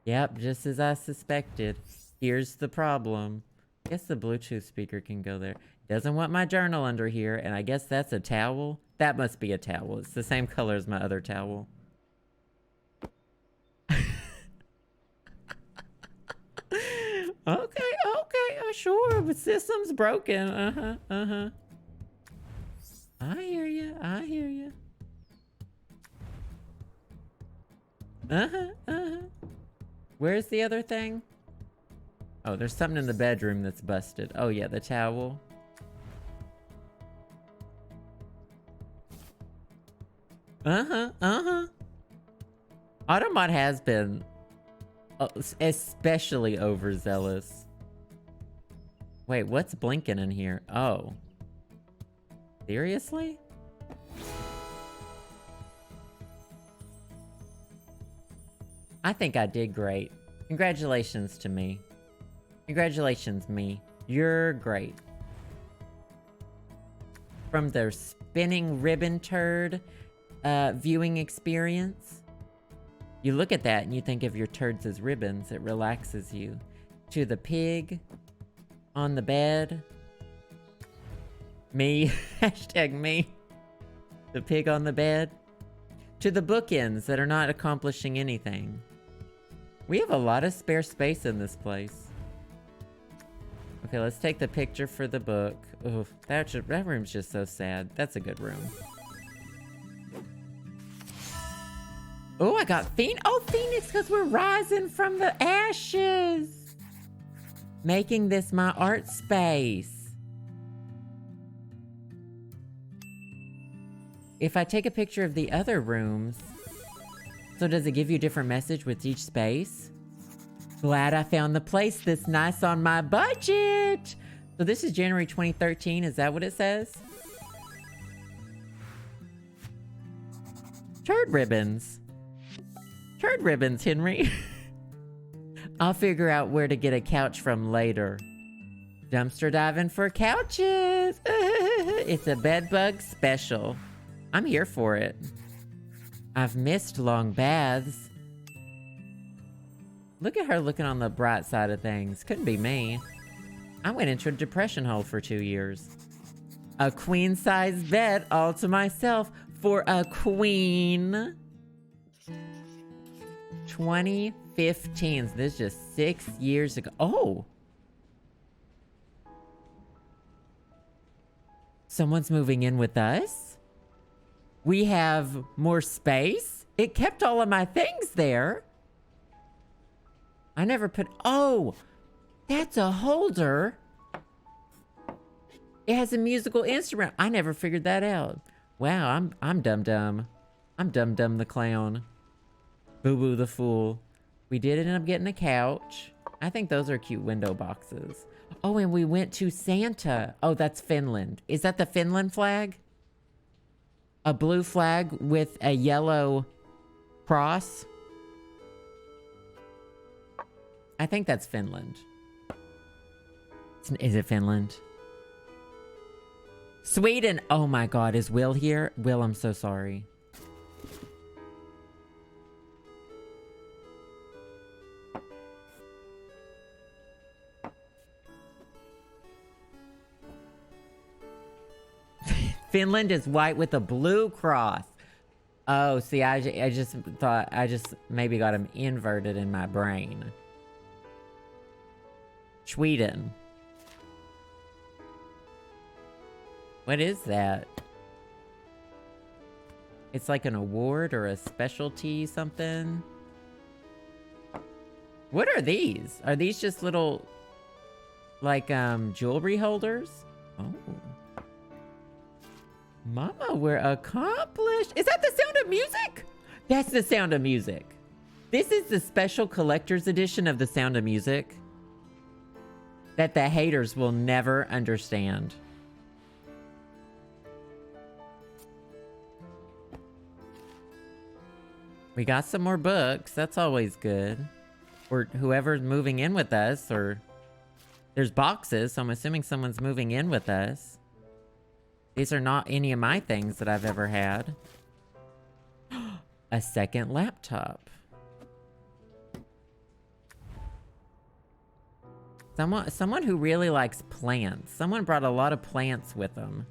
Yep, just as I suspected. Here's the problem. I guess the Bluetooth speaker can go there. Doesn't want my journal under here, and I guess that's a towel. That must be a towel. It's the same color as my other towel. Okay, sure. The system's broken. I hear you. Where's the other thing? Oh, there's something in the bedroom that's busted. Oh yeah, the towel. Automod has been especially overzealous. Wait, what's blinking in here? Oh. Seriously? I think I did great. Congratulations to me. Congratulations, me. You're great. From the spinning ribbon turd viewing experience. You look at that and you think of your turds as ribbons. It relaxes you. To the pig on the bed. Me. Hashtag me. The pig on the bed. To the bookends that are not accomplishing anything. We have a lot of spare space in this place. Okay, let's take the picture for the book. Oh, that room's just so sad. That's a good room. Oh, I got Phoenix. Oh, Phoenix, because we're rising from the ashes. Making this my art space. If I take a picture of the other rooms, so does it give you a different message with each space? Glad I found the place that's nice on my budget. So this is January 2013. Is that what it says? Turd ribbons. Turd ribbons, Henry. I'll figure out where to get a couch from later. Dumpster diving for couches. It's a bedbug special. I'm here for it. I've missed long baths. Look at her looking on the bright side of things. Couldn't be me. I went into a depression hole for 2 years. A queen-size bed all to myself for a queen. 2015. This is just 6 years ago. Oh! Someone's moving in with us? We have more space? It kept all of my things there. I never put... Oh! That's a holder. It has a musical instrument. I never figured that out. Wow, I'm Dum-Dum. I'm Dum-Dum the clown. Boo-Boo the fool. We did end up getting a couch. I think those are cute window boxes. Oh, and we went to Santa. Oh, that's Finland. Is that the Finland flag? A blue flag with a yellow cross? I think that's Finland. Is it Finland? Sweden! Oh my god, is Will here? Will, I'm so sorry. Finland is white with a blue cross. Oh, see, I just thought, I just maybe got them inverted in my brain. Sweden. What is that? It's like an award or a specialty something. What are these? Are these just little, like, jewelry holders? Oh. Mama, we're accomplished. Is that the Sound of Music? That's the Sound of Music. This is the special collector's edition of the Sound of Music that the haters will never understand. We got some more books. That's always good. Or whoever's moving in with us, or there's boxes, so I'm assuming someone's moving in with us. These are not any of my things that I've ever had. A second laptop. Someone who really likes plants. Someone brought a lot of plants with them.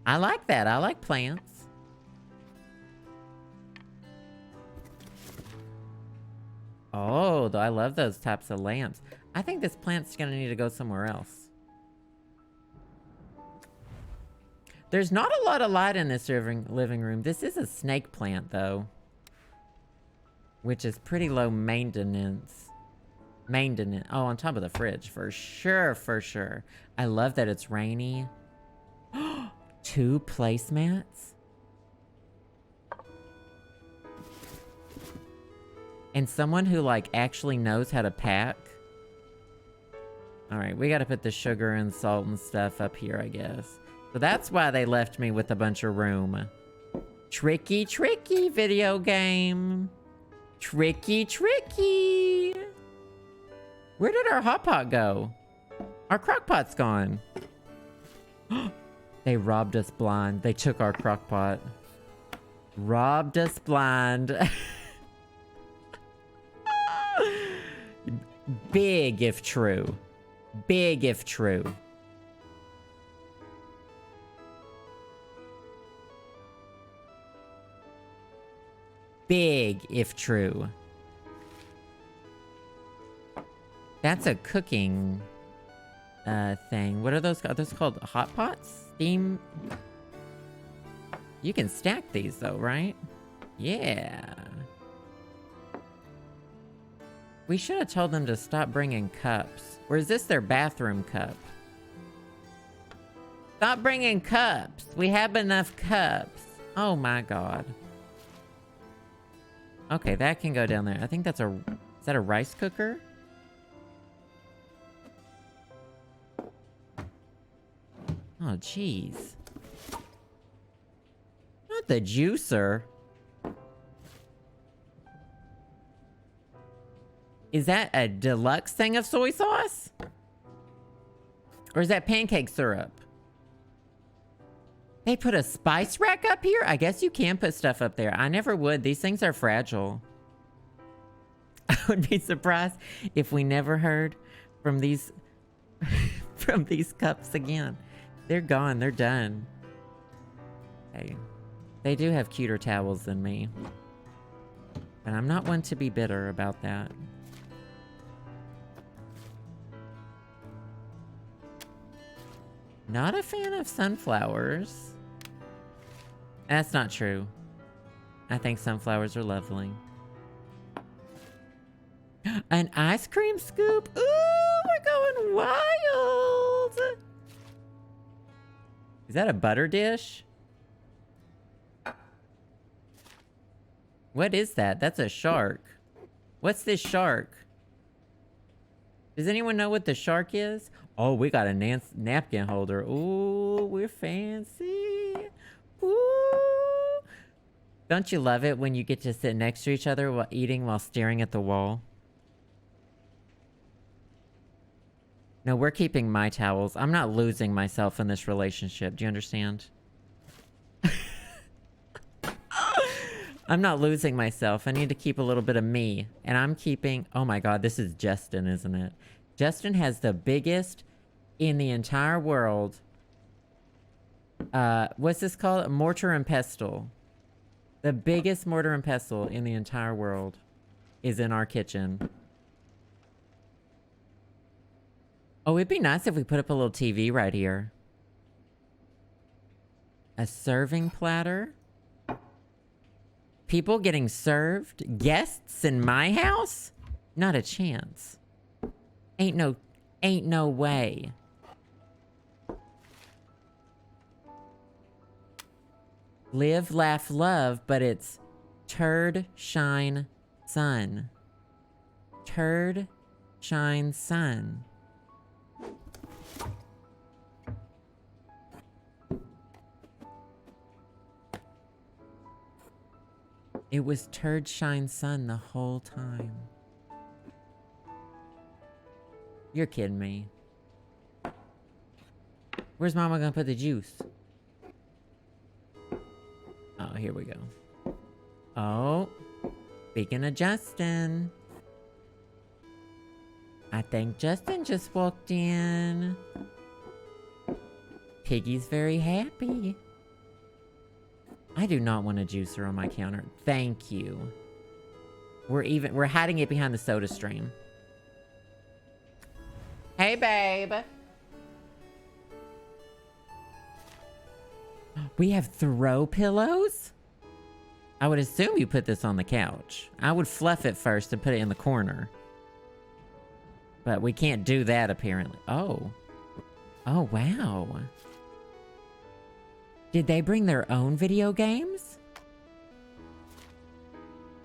I like that. I like plants. Oh, I love those types of lamps. I think this plant's gonna need to go somewhere else. There's not a lot of light in this living room. This is a snake plant, though. Which is pretty low maintenance. Oh, on top of the fridge. For sure, for sure. I love that it's rainy. 2 placemats? And someone who, like, actually knows how to pack. Alright, we gotta put the sugar and salt and stuff up here, I guess. So that's why they left me with a bunch of room. Tricky, tricky video game. Tricky, tricky. Where did our hot pot go? Our crock pot's gone. They robbed us blind. They took our crock pot. Robbed us blind. Big if true. Big if true. Big if true. That's a cooking thing. What are those? Are those called hot pots? Steam? You can stack these though, right? Yeah. We should have told them to stop bringing cups. Or is this their bathroom cup? Stop bringing cups. We have enough cups. Oh my god. Okay, that can go down there. I think that's a... Is that a rice cooker? Oh, jeez. Not the juicer. Is that a deluxe thing of soy sauce? Or is that pancake syrup? They put a spice rack up here? I guess you can put stuff up there. I never would. These things are fragile. I would be surprised if we never heard from these from these cups again. They're gone. They're done. Okay. They do have cuter towels than me. But I'm not one to be bitter about that. Not a fan of sunflowers. That's not true. I think sunflowers are lovely. An ice cream scoop? Ooh, we're going wild! Is that a butter dish? What is that? That's a shark. What's this shark? Does anyone know what the shark is? Oh, we got a napkin holder. Ooh, we're fancy. Ooh. Don't you love it when you get to sit next to each other while eating while staring at the wall? No, we're keeping my towels. I'm not losing myself in this relationship. Do you understand? I'm not losing myself. I need to keep a little bit of me. And I'm keeping... Oh my god, this is Justin, isn't it? Justin has the biggest in the entire world... what's this called? Mortar and pestle. The biggest mortar and pestle in the entire world is in our kitchen. Oh, it'd be nice if we put up a little TV right here. A serving platter. People getting served? Guests in my house? Not a chance. Ain't no way. Live, laugh, love, but it's turd, shine, sun. Turd, shine, sun. It was turd, shine, sun the whole time. You're kidding me. Where's Mama gonna put the juice? Oh, here we go. Oh, speaking of Justin. I think Justin just walked in. Piggy's very happy. I do not want a juicer on my counter. Thank you. We're hiding it behind the soda stream. Hey, babe. We have throw pillows? I would assume you put this on the couch. I would fluff it first and put it in the corner. But we can't do that, apparently. Oh. Oh, wow. Did they bring their own video games?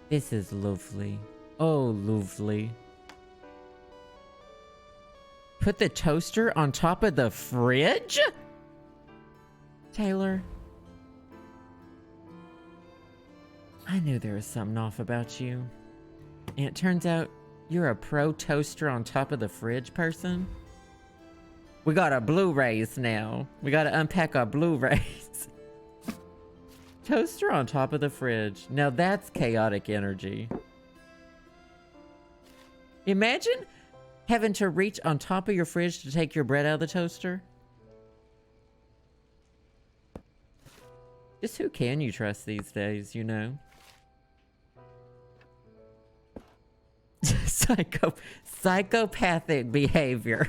This is lovely. Oh, lovely. Put the toaster on top of the fridge? Taylor. I knew there was something off about you. And it turns out you're a pro toaster on top of the fridge person? We got our Blu-rays now. We gotta unpack our Blu-rays. Toaster on top of the fridge. Now that's chaotic energy. Imagine having to reach on top of your fridge to take your bread out of the toaster. Just who can you trust these days, you know? Psychopathic behavior.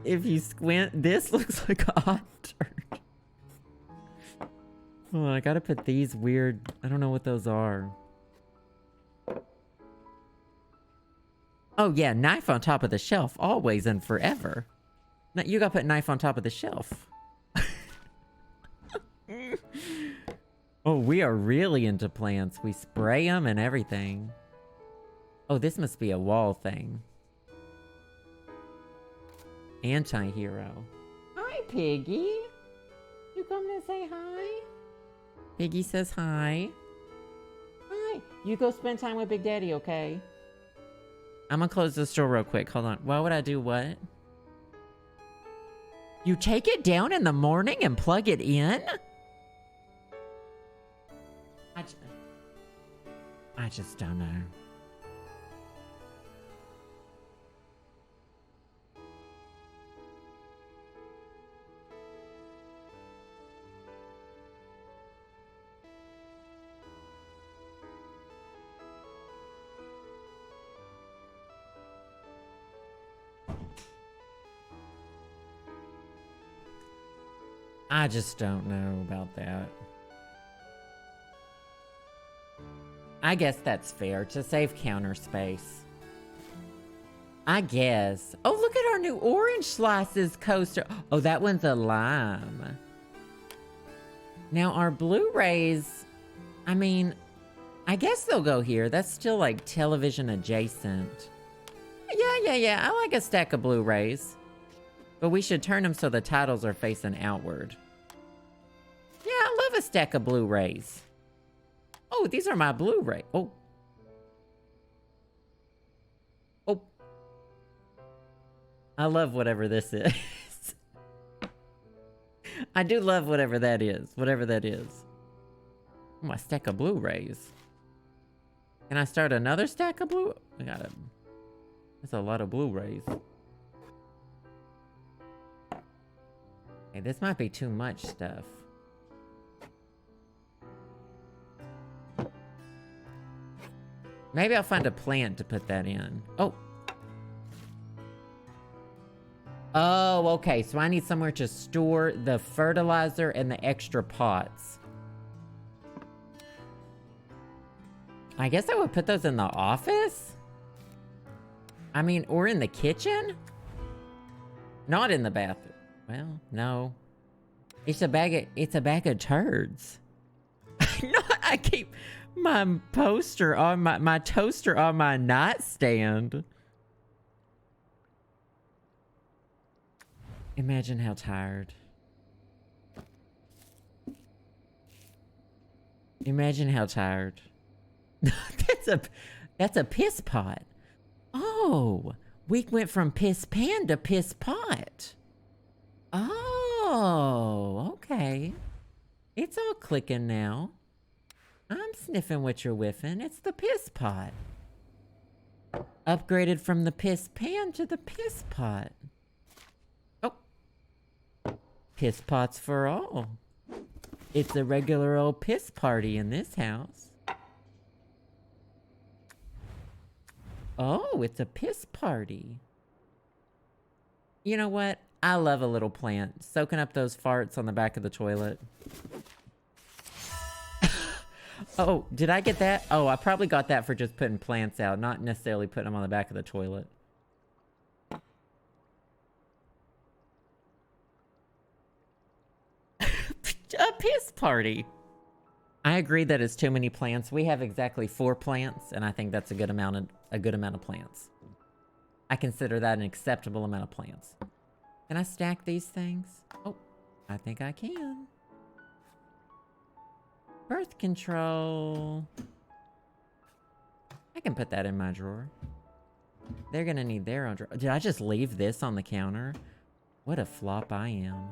If you squint, this looks like a hot dirt. Oh, I gotta put these weird... I don't know what those are. Oh yeah, knife on top of the shelf, always and forever. Now, you gotta put knife on top of the shelf. Oh, we are really into plants. We spray them and everything. Oh, this must be a wall thing. Anti-hero. Hi, Piggy. You come to say hi? Piggy says hi. Hi. You go spend time with Big Daddy, okay? I'm gonna close this door real quick. Hold on. Why would I do what? You take it down in the morning and plug it in? I just don't know. I just don't know about that. I guess that's fair to save counter space. I guess. Oh, look at our new orange slices coaster. Oh, that one's a lime. Now our Blu-rays, I mean, I guess they'll go here. That's still like television adjacent. Yeah. I like a stack of Blu-rays. But we should turn them so the titles are facing outward. Yeah, I love a stack of Blu-rays. Oh, these are my Blu-ray. Oh. I love whatever this is. I do love whatever that is. Whatever that is. Oh, my stack of Blu-rays. Can I start another stack of Blu? I got it. That's a lot of Blu-rays. Hey, this might be too much stuff. Maybe I'll find a plant to put that in. Oh. Oh, okay. So I need somewhere to store the fertilizer and the extra pots. I guess I would put those in the office? I mean, or in the kitchen? Not in the bathroom. Well, no. It's a bag of turds. No, I keep my poster on my toaster on my nightstand. Imagine how tired. Imagine how tired. That's a piss pot. Oh, we went from piss pan to piss pot. Oh, okay. It's all clicking now. I'm sniffing what you're whiffing. It's the piss pot. Upgraded from the piss pan to the piss pot. Oh. Piss pots for all. It's a regular old piss party in this house. Oh, it's a piss party. You know what? I love a little plant. Soaking up those farts on the back of the toilet. Oh, did I get that? Oh, I probably got that for just putting plants out, not necessarily putting them on the back of the toilet. A piss party. I agree that it's too many plants. We have exactly 4 plants, and I think that's a good amount of plants. I consider that an acceptable amount of plants. Can I stack these things? Oh, I think I can. Birth control. I can put that in my drawer. They're gonna need their own drawer. Did I just leave this on the counter? What a flop I am.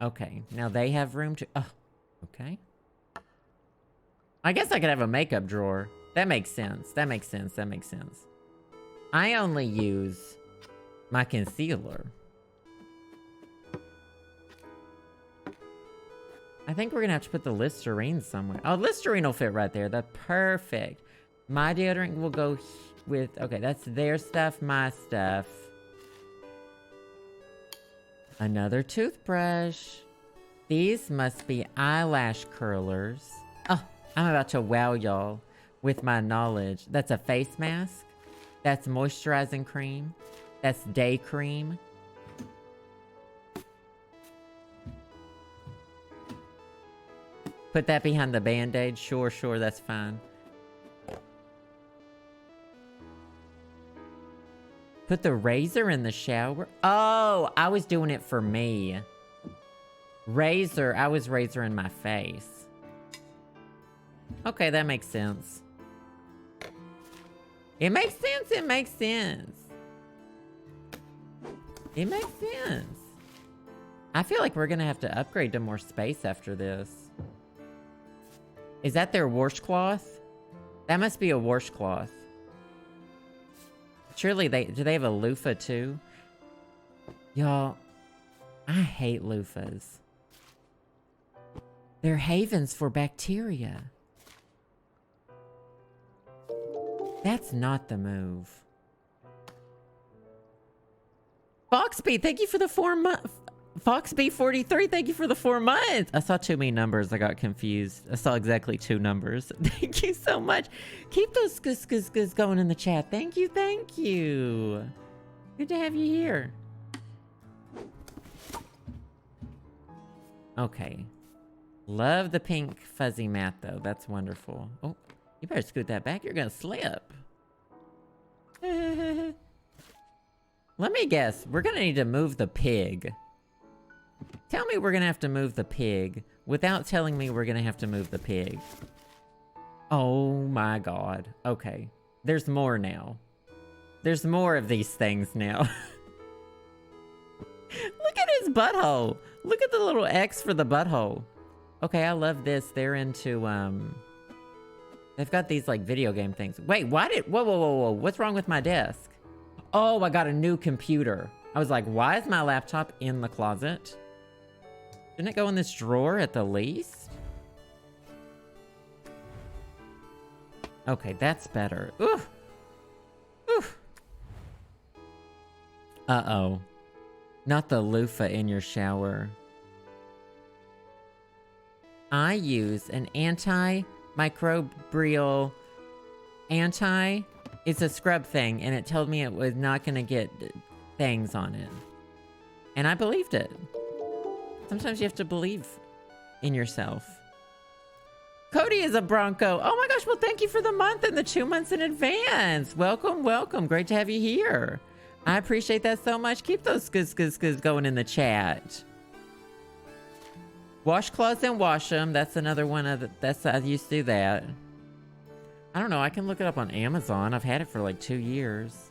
Okay, now they have room to... Oh, okay. I guess I could have a makeup drawer. That makes sense. That makes sense. That makes sense. I only use my concealer. I think we're gonna have to put the Listerine somewhere. Oh, Listerine will fit right there. That's perfect. My deodorant will go with... Okay, that's their stuff, my stuff. Another toothbrush. These must be eyelash curlers. Oh, I'm about to wow y'all with my knowledge. That's a face mask. That's moisturizing cream. That's day cream. Put that behind the Band-Aid. Sure, that's fine. Put the razor in the shower. Oh, I was doing it for me. Razor, I was razoring my face. Okay, that makes sense. It makes sense, it makes sense. It makes sense. I feel like we're gonna have to upgrade to more space after this. Is that their washcloth? That must be a washcloth. Surely do they have a loofah too? Y'all, I hate loofahs. They're havens for bacteria. That's not the move. Foxby, thank you for the FoxB43, thank you for the 4 months. I saw too many numbers. I got confused. I saw exactly 2 numbers. Thank you so much. Keep those skis going in the chat. Thank you, thank you. Good to have you here. Okay. Love the pink fuzzy mat, though. That's wonderful. Oh, you better scoot that back. You're going to slip. Let me guess. We're going to need to move the pig. Tell me we're going to have to move the pig without telling me we're going to have to move the pig. Oh my god. Okay. There's more now. There's more of these things now. Look at his butthole. Look at the little X for the butthole. Okay, I love this. They're into, they've got these, like, video game things. Wait, why did... Whoa. What's wrong with my desk? Oh, I got a new computer. I was like, why is my laptop in the closet? Didn't it go in this drawer at the least? Okay, that's better. Ooh. Uh-oh. Not the loofah in your shower. I use an antimicrobial it's a scrub thing, and it told me it was not going to get things on it. And I believed it. Sometimes you have to believe in yourself. Cody is a Bronco. Oh my gosh, well thank you for the month and the 2 months in advance. Welcome, welcome. Great to have you here. I appreciate that so much. Keep those skis going in the chat. Washcloths and wash them. That's another one of the, I used to do that. I don't know. I can look it up on Amazon. I've had it for like 2 years.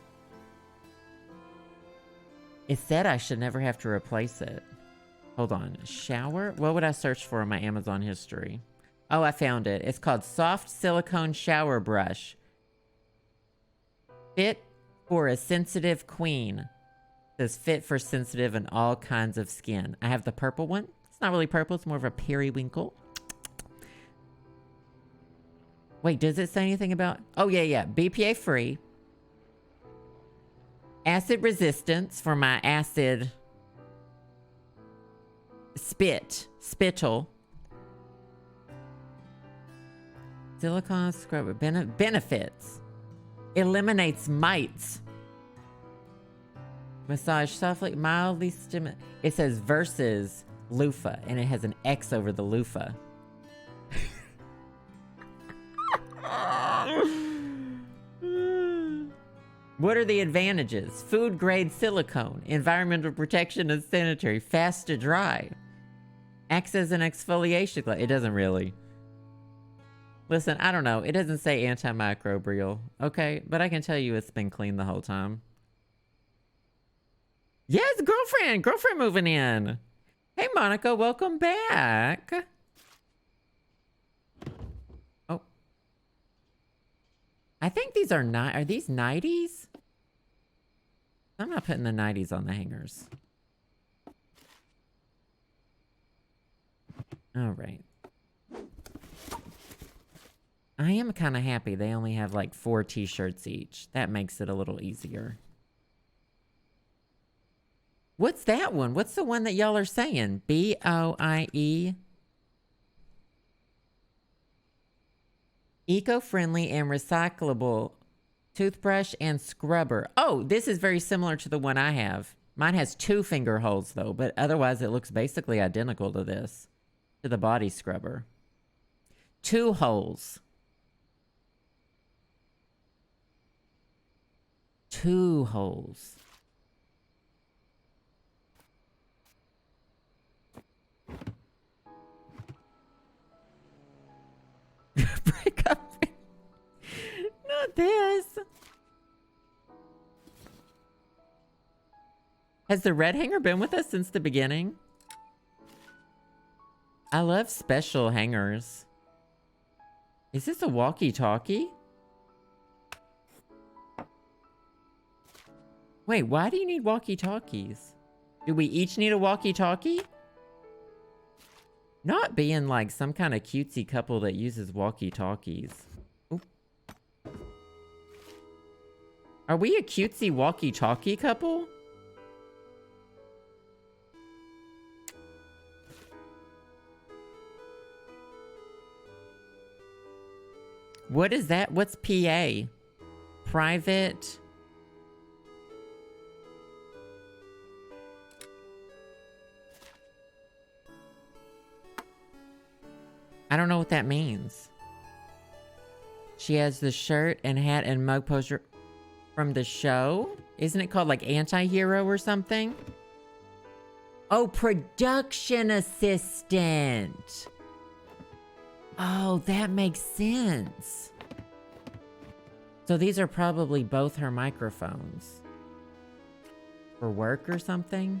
It said I should never have to replace it. Hold on. Shower? What would I search for in my Amazon history? Oh, I found it. It's called Soft Silicone Shower Brush. Fit for a sensitive queen. It says fit for sensitive and all kinds of skin. I have the purple one. It's not really purple. It's more of a periwinkle. Wait, does it say anything about... Oh, yeah. BPA free. Acid resistance for my acid... spittle. Silicone scrubber. Benefits. Eliminates mites. Massage softly, mildly stimulate. It says versus loofah, and it has an X over the loofah. What are the advantages? Food grade silicone, environmental protection and sanitary, fast to dry. Acts as an exfoliation glove. It doesn't really. Listen, I don't know. It doesn't say antimicrobial, okay? But I can tell you it's been clean the whole time. Yes, girlfriend moving in. Hey, Monica, welcome back. Oh. I think these are these 90s? I'm not putting the 90s on the hangers. All right. I am kind of happy they only have like 4 t-shirts each. That makes it a little easier. What's that one? What's the one that y'all are saying? BOIE? Eco-friendly and recyclable toothbrush and scrubber. Oh, this is very similar to the one I have. Mine has 2 finger holes though, but otherwise it looks basically identical to this. To the body scrubber. 2 holes. 2 holes. Break up. Not this. Has the red hanger been with us since the beginning? I love special hangers. Is this a walkie-talkie? Wait, why do you need walkie-talkies? Do we each need a walkie-talkie? Not being like some kind of cutesy couple that uses walkie-talkies. Are we a cutesy walkie-talkie couple? What is that? What's PA? Private. I don't know what that means. She has the shirt and hat and mug poster from the show. Isn't it called like Anti-Hero or something? Oh, production assistant. Oh, that makes sense. So these are probably both her microphones. For work or something?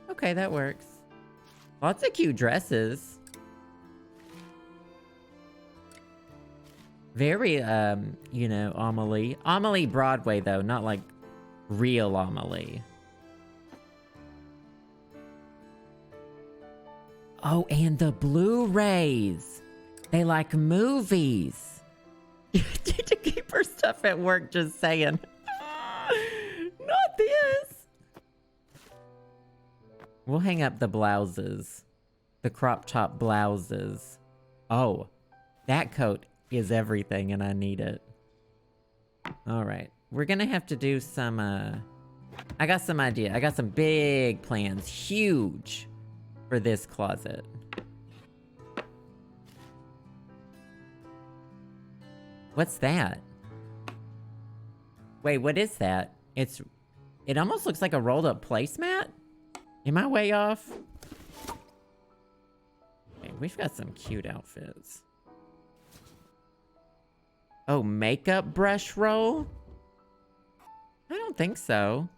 Okay, that works. Lots of cute dresses. Very, you know, Amelie. Amelie Broadway, though, not like real Amelie. Oh, and the Blu-rays. They like movies. To keep her stuff at work, just saying. Not this. We'll hang up the blouses. The crop top blouses. Oh, that coat is everything and I need it. All right. We're gonna have to do some, I got some idea. I got some big plans. Huge. For this closet. What's that? Wait, what is that? It almost looks like a rolled up placemat? Am I way off? Okay, we've got some cute outfits. Oh, makeup brush roll? I don't think so.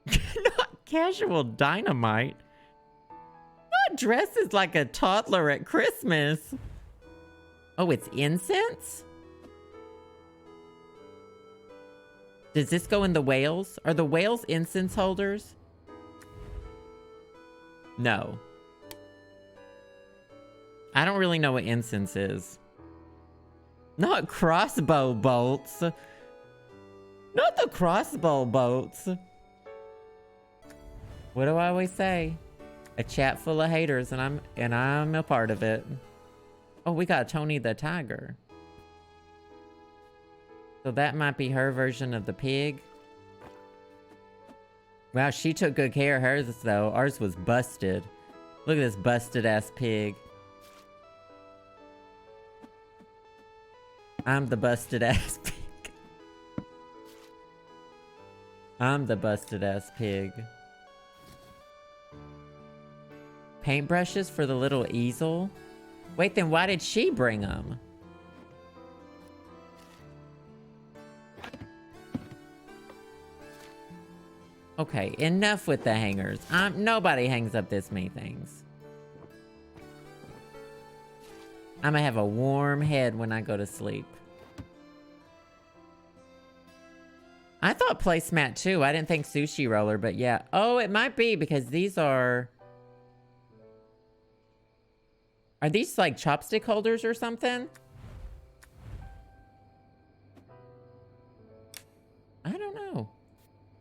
Not casual dynamite. Not dresses like a toddler at Christmas. Oh, it's incense? Does this go in the whales? Are the whales incense holders? No. I don't really know what incense is. Not crossbow bolts. Not the crossbow bolts. What do I always say? A chat full of haters, and I'm a part of it. Oh, we got Tony the Tiger. So that might be her version of the pig. Wow, she took good care of hers, though. Ours was busted. Look at this busted-ass pig. I'm the busted-ass pig. I'm the busted-ass pig. Paintbrushes for the little easel? Wait, then why did she bring them? Okay, enough with the hangers. Nobody hangs up this many things. I'm gonna have a warm head when I go to sleep. I thought placemat too. I didn't think sushi roller, but yeah. Oh, it might be because these are... Are these like chopstick holders or something? I don't know.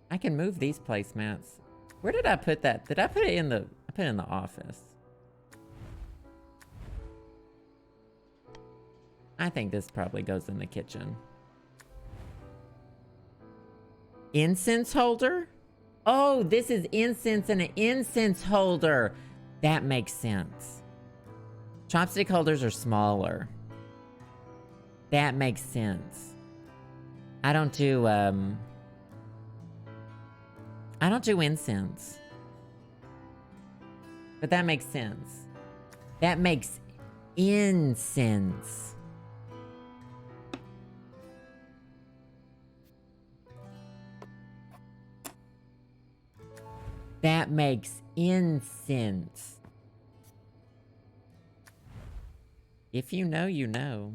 I can move these placemats. Where did I put that? Did I put it in the... I put it in the office. I think this probably goes in the kitchen. Incense holder? Oh, this is incense and an incense holder. That makes sense. Chopstick holders are smaller. That makes sense. I don't do incense. But that makes sense. That makes incense. That makes incense. If you know, you know.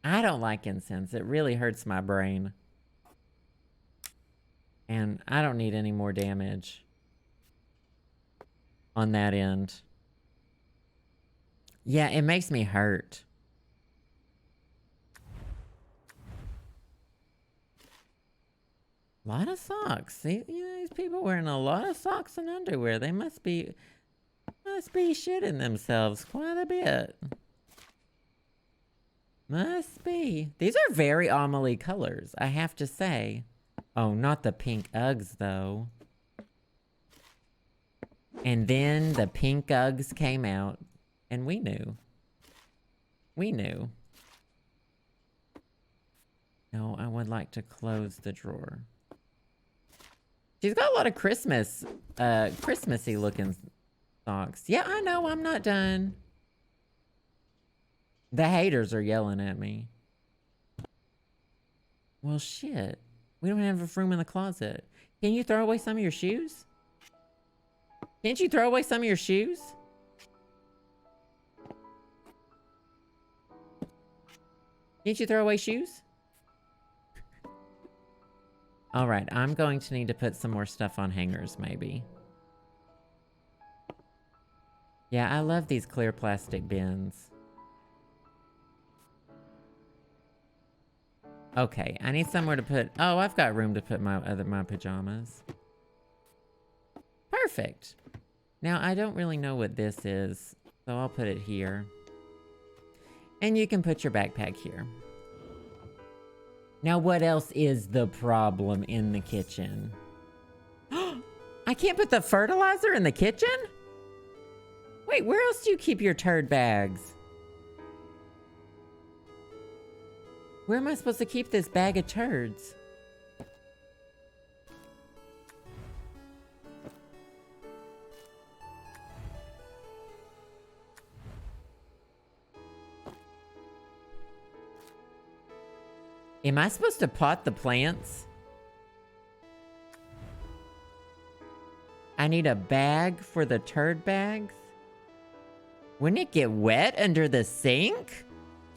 I don't like incense. It really hurts my brain. And I don't need any more damage on that end. Yeah, it makes me hurt. A lot of socks. See, you know, these people wearing a lot of socks and underwear. They must be Must be shitting themselves quite a bit. Must be. These are very Amelie colors, I have to say. Oh, not the pink Uggs, though. And then the pink Uggs came out, and we knew. We knew. No, I would like to close the drawer. She's got a lot of Christmassy looking socks. Yeah, I know, I'm not done. The haters are yelling at me. Well, shit. We don't have enough room in the closet. Can you throw away some of your shoes? Can't you throw away some of your shoes? Can't you throw away shoes? All right, I'm going to need to put some more stuff on hangers, maybe. Yeah, I love these clear plastic bins. Okay, I need somewhere to put... Oh, I've got room to put my pajamas. Perfect. Now, I don't really know what this is, so I'll put it here. And you can put your backpack here. Now, what else is the problem in the kitchen? I can't put the fertilizer in the kitchen? Wait, where else do you keep your turd bags? Where am I supposed to keep this bag of turds? Am I supposed to pot the plants? I need a bag for the turd bags? Wouldn't it get wet under the sink?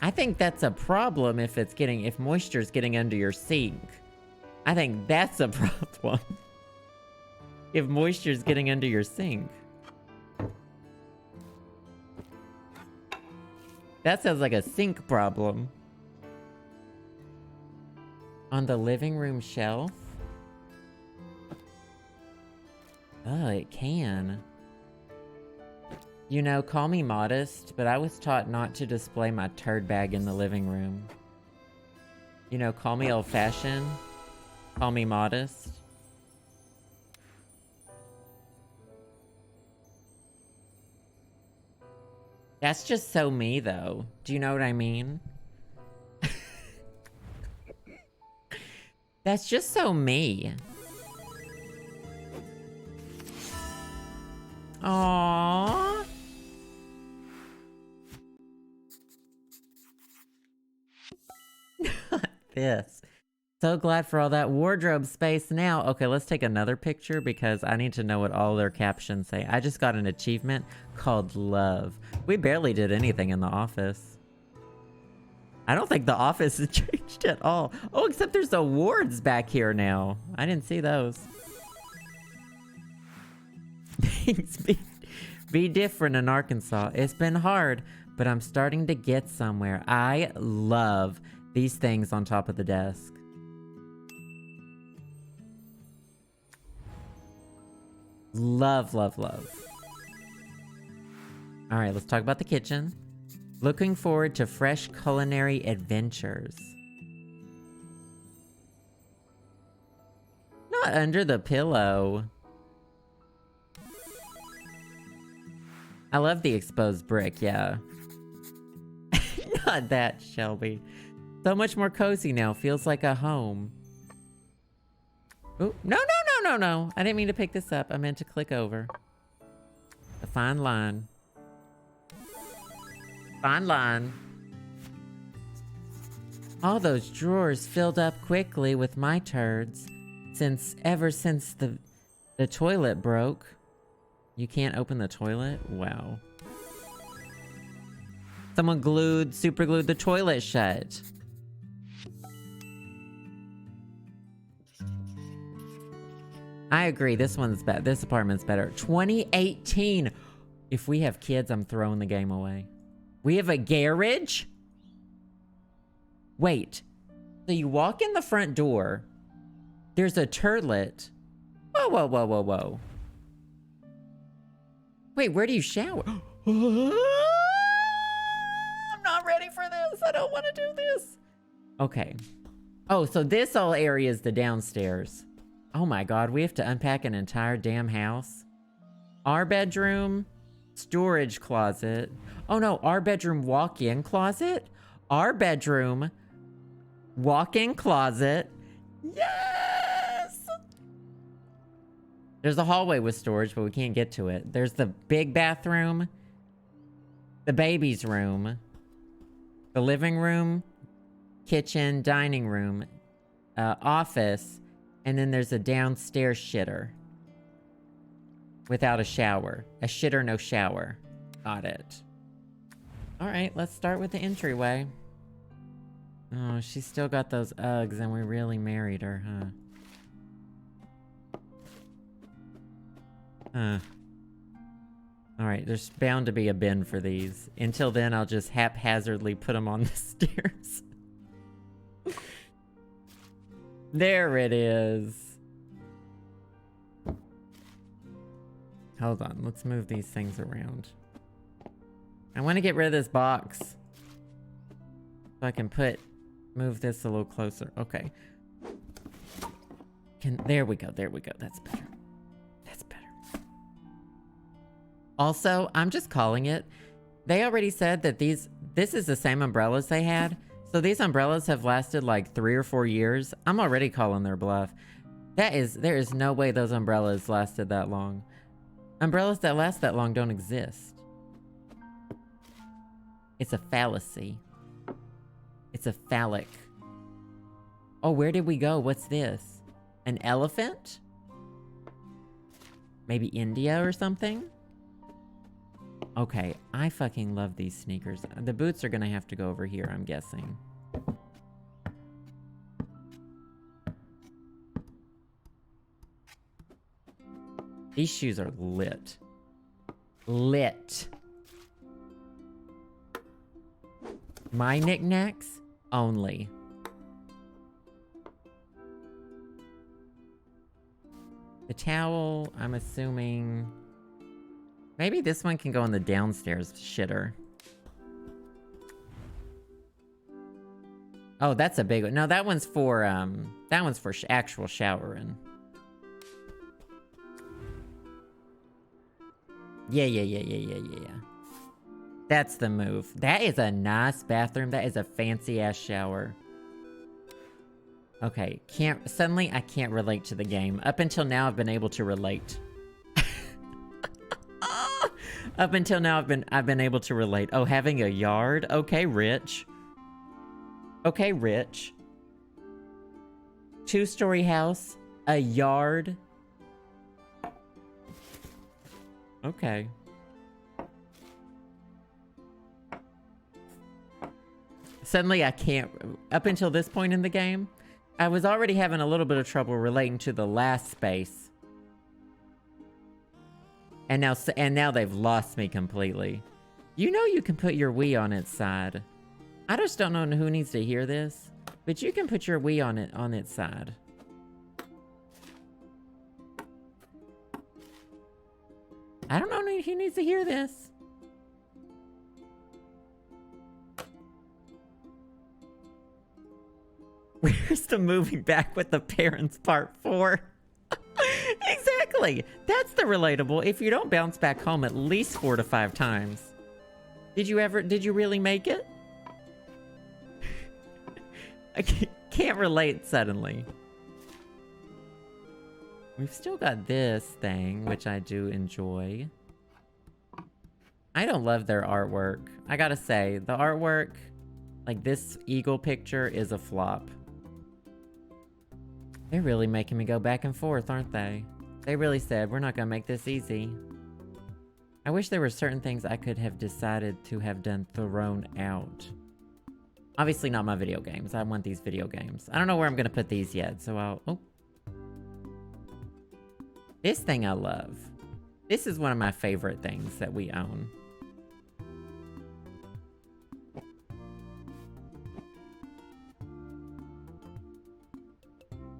I think that's a problem if moisture's getting under your sink. I think that's a problem. If moisture's getting under your sink. That sounds like a sink problem. On the living room shelf? Oh, it can. You know, call me modest, but I was taught not to display my turd bag in the living room. You know, call me old-fashioned. Call me modest. That's just so me, though. Do you know what I mean? That's just so me. Aww. Not this. So glad for all that wardrobe space now. Okay, let's take another picture because I need to know what all their captions say. I just got an achievement called love. We barely did anything in the office. I don't think the office has changed at all. Oh, except there's awards back here now. I didn't see those. Things be different in Arkansas. It's been hard, but I'm starting to get somewhere. I love these things on top of the desk. Love, love, love. All right, let's talk about the kitchen. Looking forward to fresh culinary adventures. Not under the pillow. I love the exposed brick, yeah. Not that, Shelby. So much more cozy now. Feels like a home. Ooh, no. I didn't mean to pick this up. I meant to click over. A fine line. Fine line. All those drawers filled up quickly with my turds. Ever since the toilet broke. You can't open the toilet? Wow. Someone super glued the toilet shut. I agree, this one's better. This apartment's better. 2018. If we have kids, I'm throwing the game away. We have a garage? Wait. So you walk in the front door. There's a turlet. Whoa. Wait, where do you shower? I'm not ready for this. I don't want to do this. Okay. Oh, so this whole area is the downstairs. Oh my God, we have to unpack an entire damn house. Our bedroom, storage closet. Oh no, our bedroom walk-in closet. Our bedroom, walk-in closet. Yes! There's a hallway with storage, but we can't get to it. There's the big bathroom, the baby's room, the living room, kitchen, dining room, office, and then there's a downstairs shitter. Without a shower. A shitter, no shower. Got it. Alright, let's start with the entryway. Oh, she's still got those Uggs and we really married her, huh? Alright, there's bound to be a bin for these. Until then, I'll just haphazardly put them on the stairs. There it is. Hold on, let's move these things around. I want to get rid of this box. So I can move this a little closer. Okay. There we go, there we go. That's better. That's better. Also, I'm just calling it. They already said that this is the same umbrellas they had. So these umbrellas have lasted like 3 or 4 years. I'm already calling their bluff. There is no way those umbrellas lasted that long. Umbrellas that last that long don't exist. It's a fallacy. It's a phallic. Oh, where did we go? What's this? An elephant? Maybe India or something? Okay, I fucking love these sneakers. The boots are gonna have to go over here, I'm guessing. These shoes are lit. Lit. My knickknacks only. The towel, I'm assuming... Maybe this one can go in the downstairs shitter. Oh, that's a big one. No, that one's for actual showering. Yeah. That's the move. That is a nice bathroom. That is a fancy-ass shower. Okay, suddenly I can't relate to the game. Up until now, I've been able to relate. Up until now, I've been able to relate. Oh, having a yard? Okay, rich. Okay, rich. 2-story house, a yard. Okay. Suddenly I can't, up until this point in the game, I was already having a little bit of trouble relating to the last space. And now they've lost me completely. You know you can put your Wii on its side. I just don't know who needs to hear this, but you can put your Wii on its side. I don't know who needs to hear this. Where's the moving back with the parents part 4? Exactly. That's the relatable. If you don't bounce back home at least 4 to 5 times. Did you really make it? I can't relate suddenly. We've still got this thing, which I do enjoy. I don't love their artwork. I gotta say, the artwork, like this eagle picture, is a flop. They're really making me go back and forth, aren't they? They really said, we're not gonna make this easy. I wish there were certain things I could have decided to have done thrown out. Obviously not my video games. I want these video games. I don't know where I'm gonna put these yet, so I'll... Oh. This thing I love. This is one of my favorite things that we own.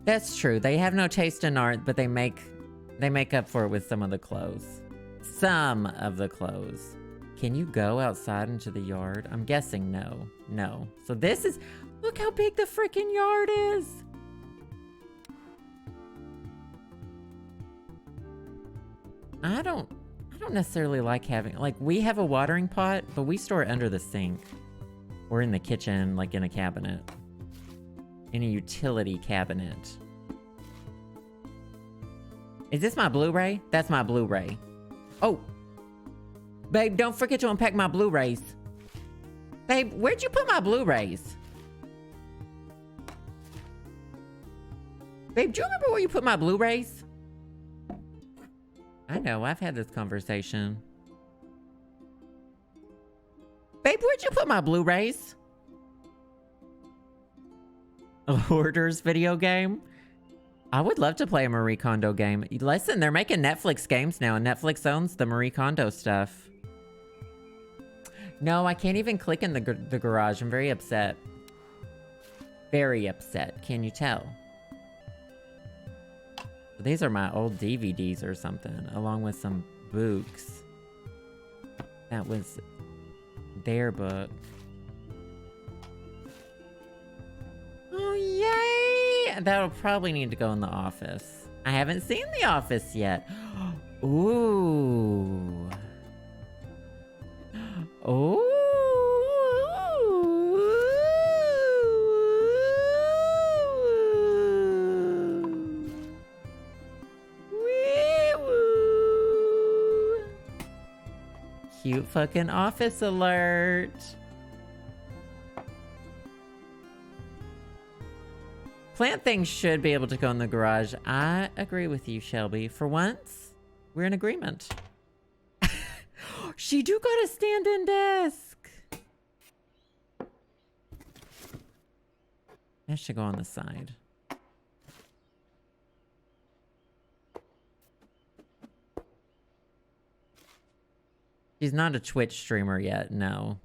That's true. They have no taste in art, but they make up for it with some of the clothes. some of the clothes. Can you go outside into the yard? I'm guessing no. No. So this is... Look how big the freaking yard is! I don't necessarily like having... Like, we have a watering pot, but we store it under the sink. Or in the kitchen, like in a cabinet. In a utility cabinet. Is this my Blu-ray? That's my Blu-ray. Oh! Babe, don't forget to unpack my Blu-rays. Babe, where'd you put my Blu-rays? Babe, do you remember where you put my Blu-rays? I know, I've had this conversation. Babe, where'd you put my Blu-rays? A Hoarders video game? I would love to play a Marie Kondo game. Listen, they're making Netflix games now, and Netflix owns the Marie Kondo stuff. No, I can't even click in the garage. I'm very upset. Very upset. Can you tell? These are my old DVDs or something, along with some books. That was their book. Oh, yay! That'll probably need to go in the office. I haven't seen the office yet. Ooh. Ooh. Wee-woo. Cute fucking office alert. Plant things should be able to go in the garage. I agree with you, Shelby. For once, we're in agreement. She do got a stand-in desk. That should go on the side. She's not a Twitch streamer yet, no.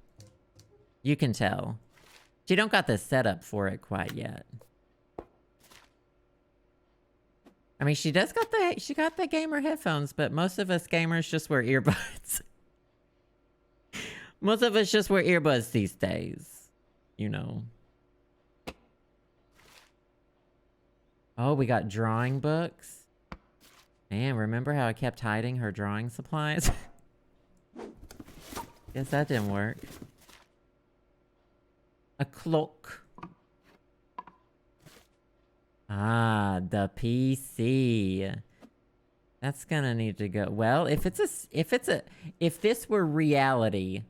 You can tell. She don't got the setup for it quite yet. I mean, she got the gamer headphones, but most of us gamers just wear earbuds. Most of us just wear earbuds these days, you know. Oh, we got drawing books. Man, remember how I kept hiding her drawing supplies? Guess that didn't work. A clock. Ah, the PC. That's gonna need to go. Well, if this were reality,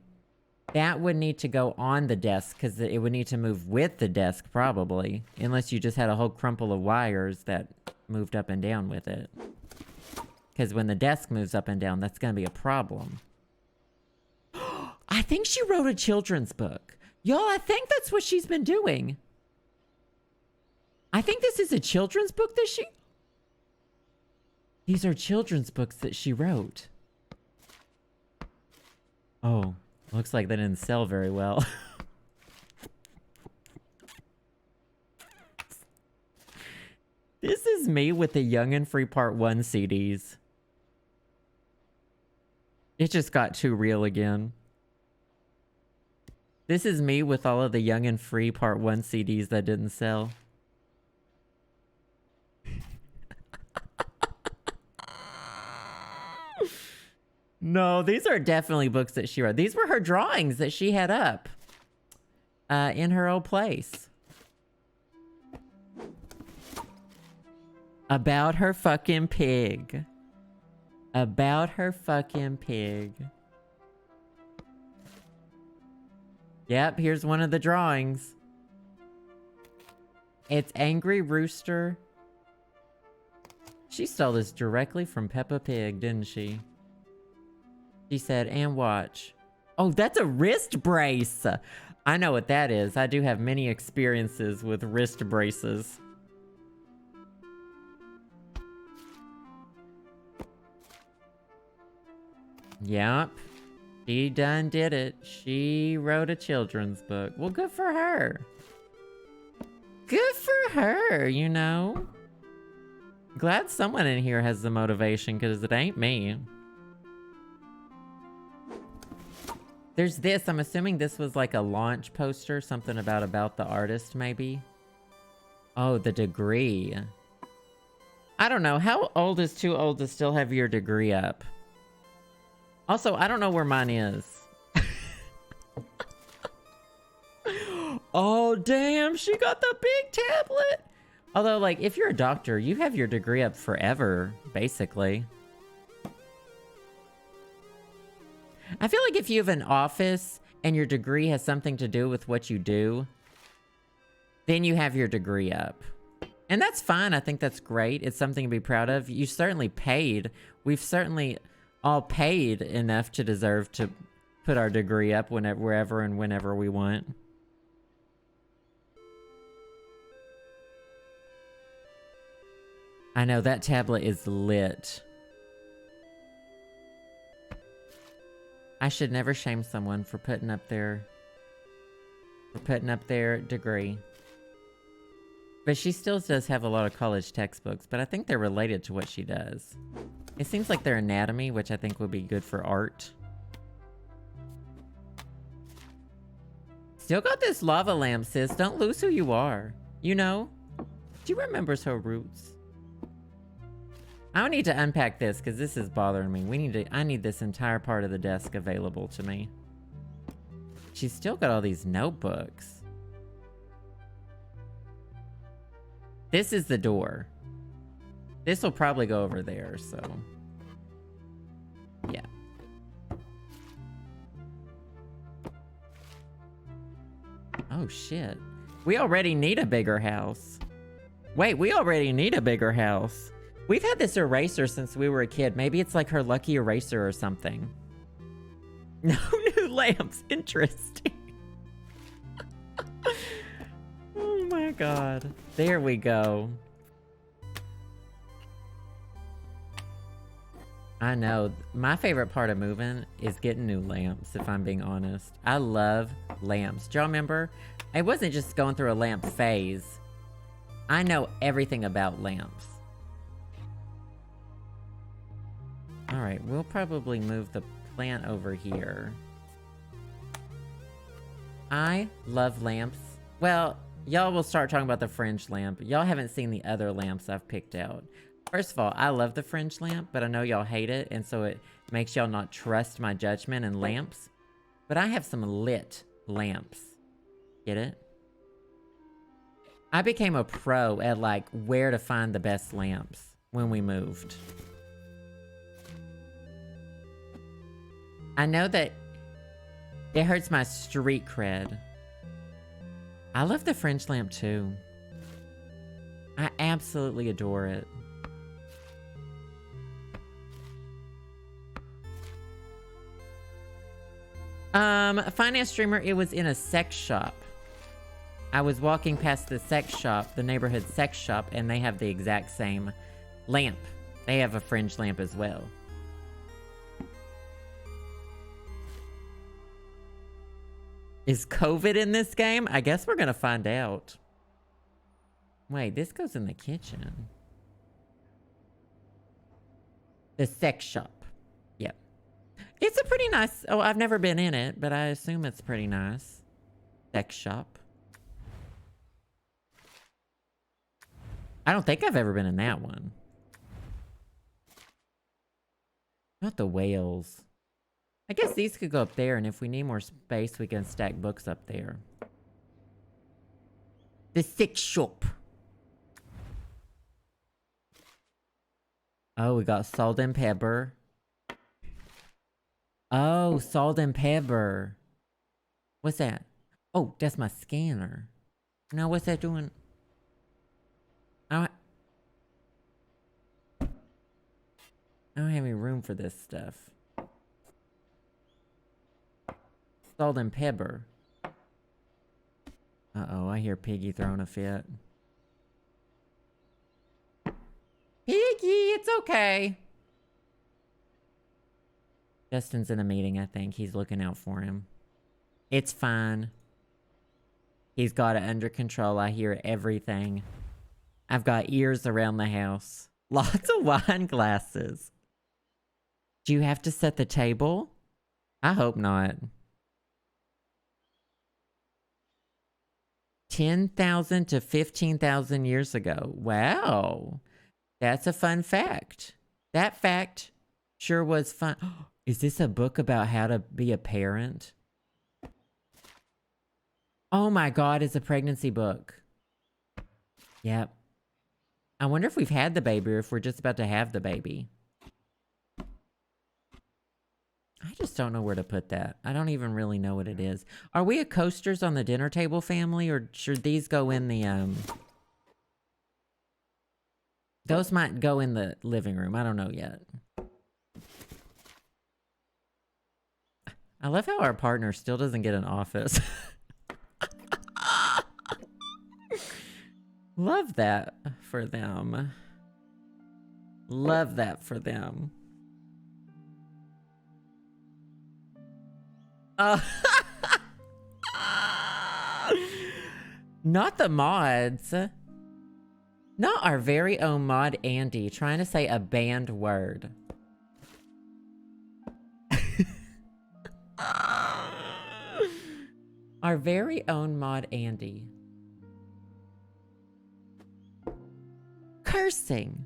that would need to go on the desk because it would need to move with the desk probably, unless you just had a whole crumple of wires that moved up and down with it. Because when the desk moves up and down, that's gonna be a problem. I think she wrote a children's book. Y'all, I think that's what she's been doing. I think this is a children's book that she... These are children's books that she wrote. Oh, looks like they didn't sell very well. This is me with the Young and Free Part 1 CDs. It just got too real again. This is me with all of the Young and Free Part 1 CDs that didn't sell. No, these are definitely books that she wrote. These were her drawings that she had up in her old place. About her fucking pig. About her fucking pig. Yep, here's one of the drawings. It's Angry Rooster. She stole this directly from Peppa Pig, didn't she? She said, and watch. Oh, that's a wrist brace. I know what that is. I do have many experiences with wrist braces. Yep. She done did it. She wrote a children's book. Well, good for her. Good for her, you know. Glad someone in here has the motivation, because it ain't me. There's this. I'm assuming this was like a launch poster. Something about the artist, maybe. Oh, the degree. I don't know. How old is too old to still have your degree up? Also, I don't know where mine is. Oh, damn. She got the big tablet. Although, like, if you're a doctor, you have your degree up forever, basically. I feel like if you have an office and your degree has something to do with what you do, then you have your degree up. And that's fine. I think that's great. It's something to be proud of. You certainly paid. We've certainly all paid enough to deserve to put our degree up wherever and whenever we want. I know, that tablet is lit. I should never shame someone for putting up their degree. But she still does have a lot of college textbooks, but I think they're related to what she does. It seems like they're anatomy, which I think would be good for art. Still got this lava lamp, sis. Don't lose who you are. You know? She remembers her roots. I need to unpack this because this is bothering me. I need this entire part of the desk available to me. She's still got all these notebooks. This is the door. This will probably go over there, so. Yeah. Oh, shit. We already need a bigger house. Wait, we already need a bigger house. We've had this eraser since we were a kid. Maybe it's like her lucky eraser or something. No new lamps. Interesting. Oh my god. There we go. I know. My favorite part of moving is getting new lamps, if I'm being honest. I love lamps. Do y'all remember? It wasn't just going through a lamp phase. I know everything about lamps. Alright, we'll probably move the plant over here. I love lamps. Well, y'all will start talking about the fringe lamp. Y'all haven't seen the other lamps I've picked out. First of all, I love the fringe lamp, but I know y'all hate it, and so it makes y'all not trust my judgment in lamps. But I have some lit lamps. Get it? I became a pro at, like, where to find the best lamps when we moved. I know that it hurts my street cred. I love the fringe lamp too. I absolutely adore it. Finance streamer, it was in a sex shop. I was walking past the sex shop, the neighborhood sex shop, and they have the exact same lamp. They have a fringe lamp as well. Is COVID in this game? I guess we're gonna find out. Wait, this goes in the kitchen. The sex shop. Yep. It's a pretty nice... Oh, I've never been in it, but I assume it's pretty nice. Sex shop. I don't think I've ever been in that one. Not the whales. I guess these could go up there, and if we need more space, we can stack books up there. The sex shop. Oh, we got salt and pepper. Oh, salt and pepper. What's that? Oh, that's my scanner. Now, what's that doing? I don't have any room for this stuff. Salt and pepper. Uh-oh, I hear Piggy throwing a fit. Piggy, it's okay. Justin's in a meeting, I think. He's looking out for him. It's fine. He's got it under control. I hear everything. I've got ears around the house. Lots of wine glasses. Do you have to set the table? I hope not. 10,000 to 15,000 years ago. Wow. That's a fun fact. That fact sure was fun. Is this a book about how to be a parent? Oh my God, it's a pregnancy book. Yep. I wonder if we've had the baby or if we're just about to have the baby. I just don't know where to put that. I don't even really know what it is. Are we a coasters on the dinner table family, or should these go in the, Those might go in the living room. I don't know yet. I love how our partner still doesn't get an office. Love that for them. Love that for them. Not the mods. Not our very own mod Andy trying to say a banned word. Our very own mod Andy. Cursing.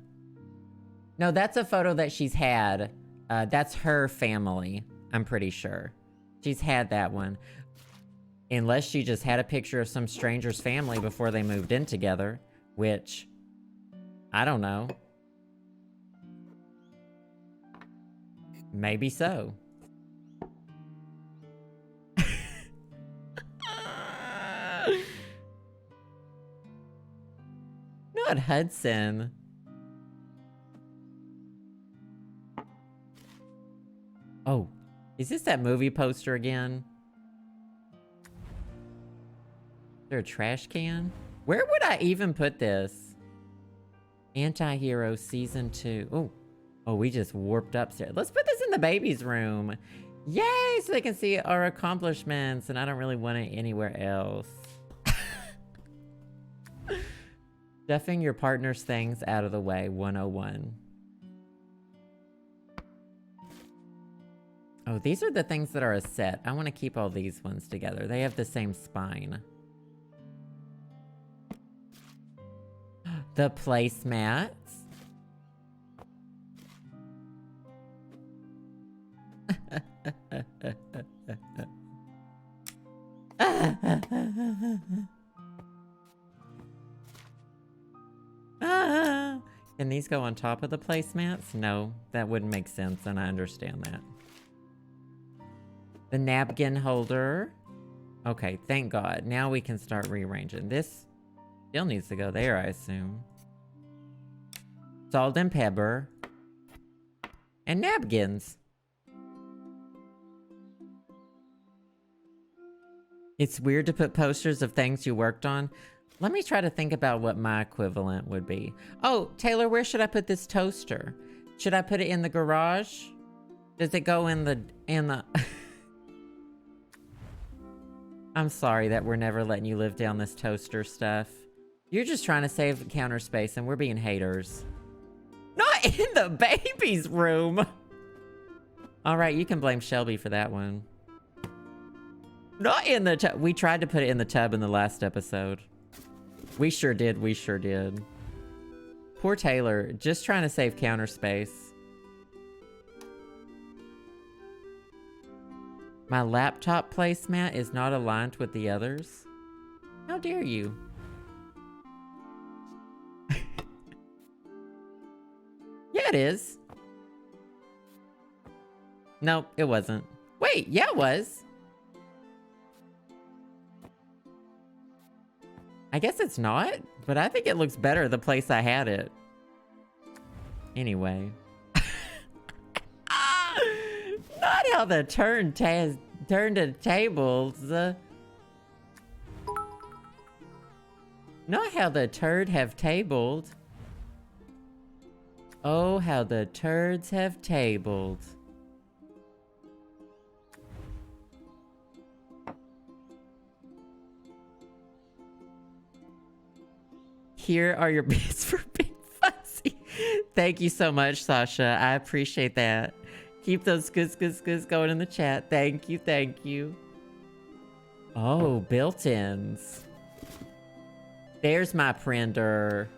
No, that's a photo that she's had. That's her family, I'm pretty sure. She's had that one. Unless she just had a picture of some stranger's family before they moved in together, which, I don't know. Maybe so. Not Hudson. Oh, is this that movie poster again? Is there a trash can? Where would I even put this? Anti-Hero Season 2. Oh, we just warped upstairs. Let's put this in the baby's room. Yay, so they can see our accomplishments, and I don't really want it anywhere else. Stuffing your partner's things out of the way, 101. Oh, these are the things that are a set. I want to keep all these ones together. They have the same spine. The placemats. Can these go on top of the placemats? No, that wouldn't make sense, and I understand that. The napkin holder. Okay, thank God. Now we can start rearranging. This still needs to go there, I assume. Salt and pepper. And napkins. It's weird to put posters of things you worked on. Let me try to think about what my equivalent would be. Oh, Taylor, where should I put this toaster? Should I put it in the garage? Does it go in the... I'm sorry that we're never letting you live down this toaster stuff. You're just trying to save the counter space and we're being haters. Not in the baby's room! Alright, you can blame Shelby for that one. Not in the tub. We tried to put it in the tub in the last episode. We sure did, we sure did. Poor Taylor, just trying to save counter space. My laptop placemat is not aligned with the others. How dare you? Yeah, it is. Nope, it wasn't. Wait, yeah, it was. I guess it's not, but I think it looks better the place I had it. Anyway. Not how the turn to tables. Not how the turd have tabled. Oh, how the turds have tabled. Here are your bits for being fussy. Thank you so much, Sasha. I appreciate that. Keep those goos going in the chat. Thank you, thank you. Oh, built-ins. There's my printer.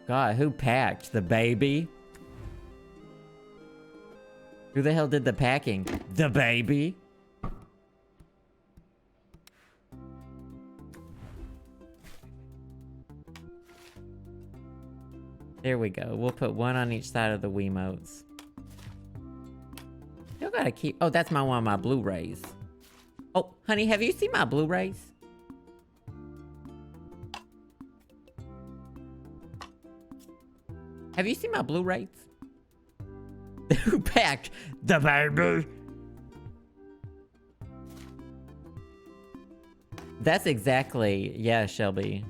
God, who packed? The baby? Who the hell did the packing? The baby? There we go. We'll put one on each side of the Wiimotes. Still gotta keep... Oh, that's one of my Blu-rays. Oh, honey, have you seen my Blu-rays? Have you seen my Blu-rays? Who packed the baby? That's exactly... Yeah, Shelby.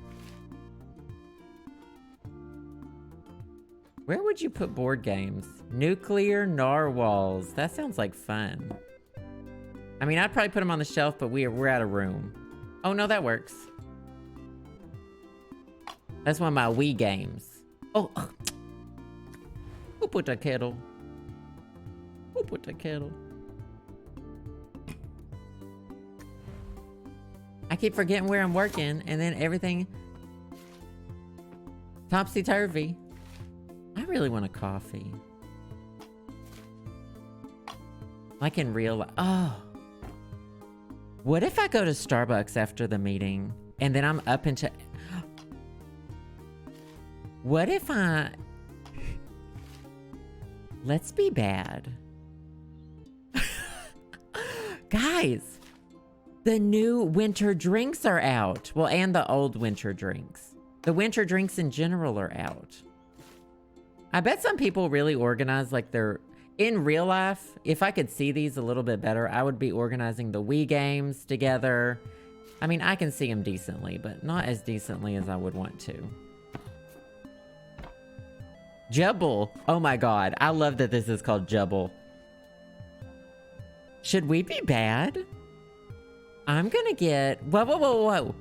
Where would you put board games? Nuclear narwhals. That sounds like fun. I mean, I'd probably put them on the shelf, but we're out of room. Oh, no, that works. That's one of my Wii games. Oh, who put the kettle? Who put the kettle? I keep forgetting where I'm working, and then everything topsy-turvy. I really want a coffee. Like in real life. Oh. What if I go to Starbucks after the meeting, and then I'm up into... What if I... Let's be bad. Guys, the new winter drinks are out. Well, and the old winter drinks. The winter drinks in general are out. I bet some people really organize like they're... In real life, if I could see these a little bit better, I would be organizing the Wii games together. I mean, I can see them decently, but not as decently as I would want to. Jubble. Oh my god. I love that this is called Jubble. Should we be bad? I'm gonna get... Whoa, whoa, whoa, whoa.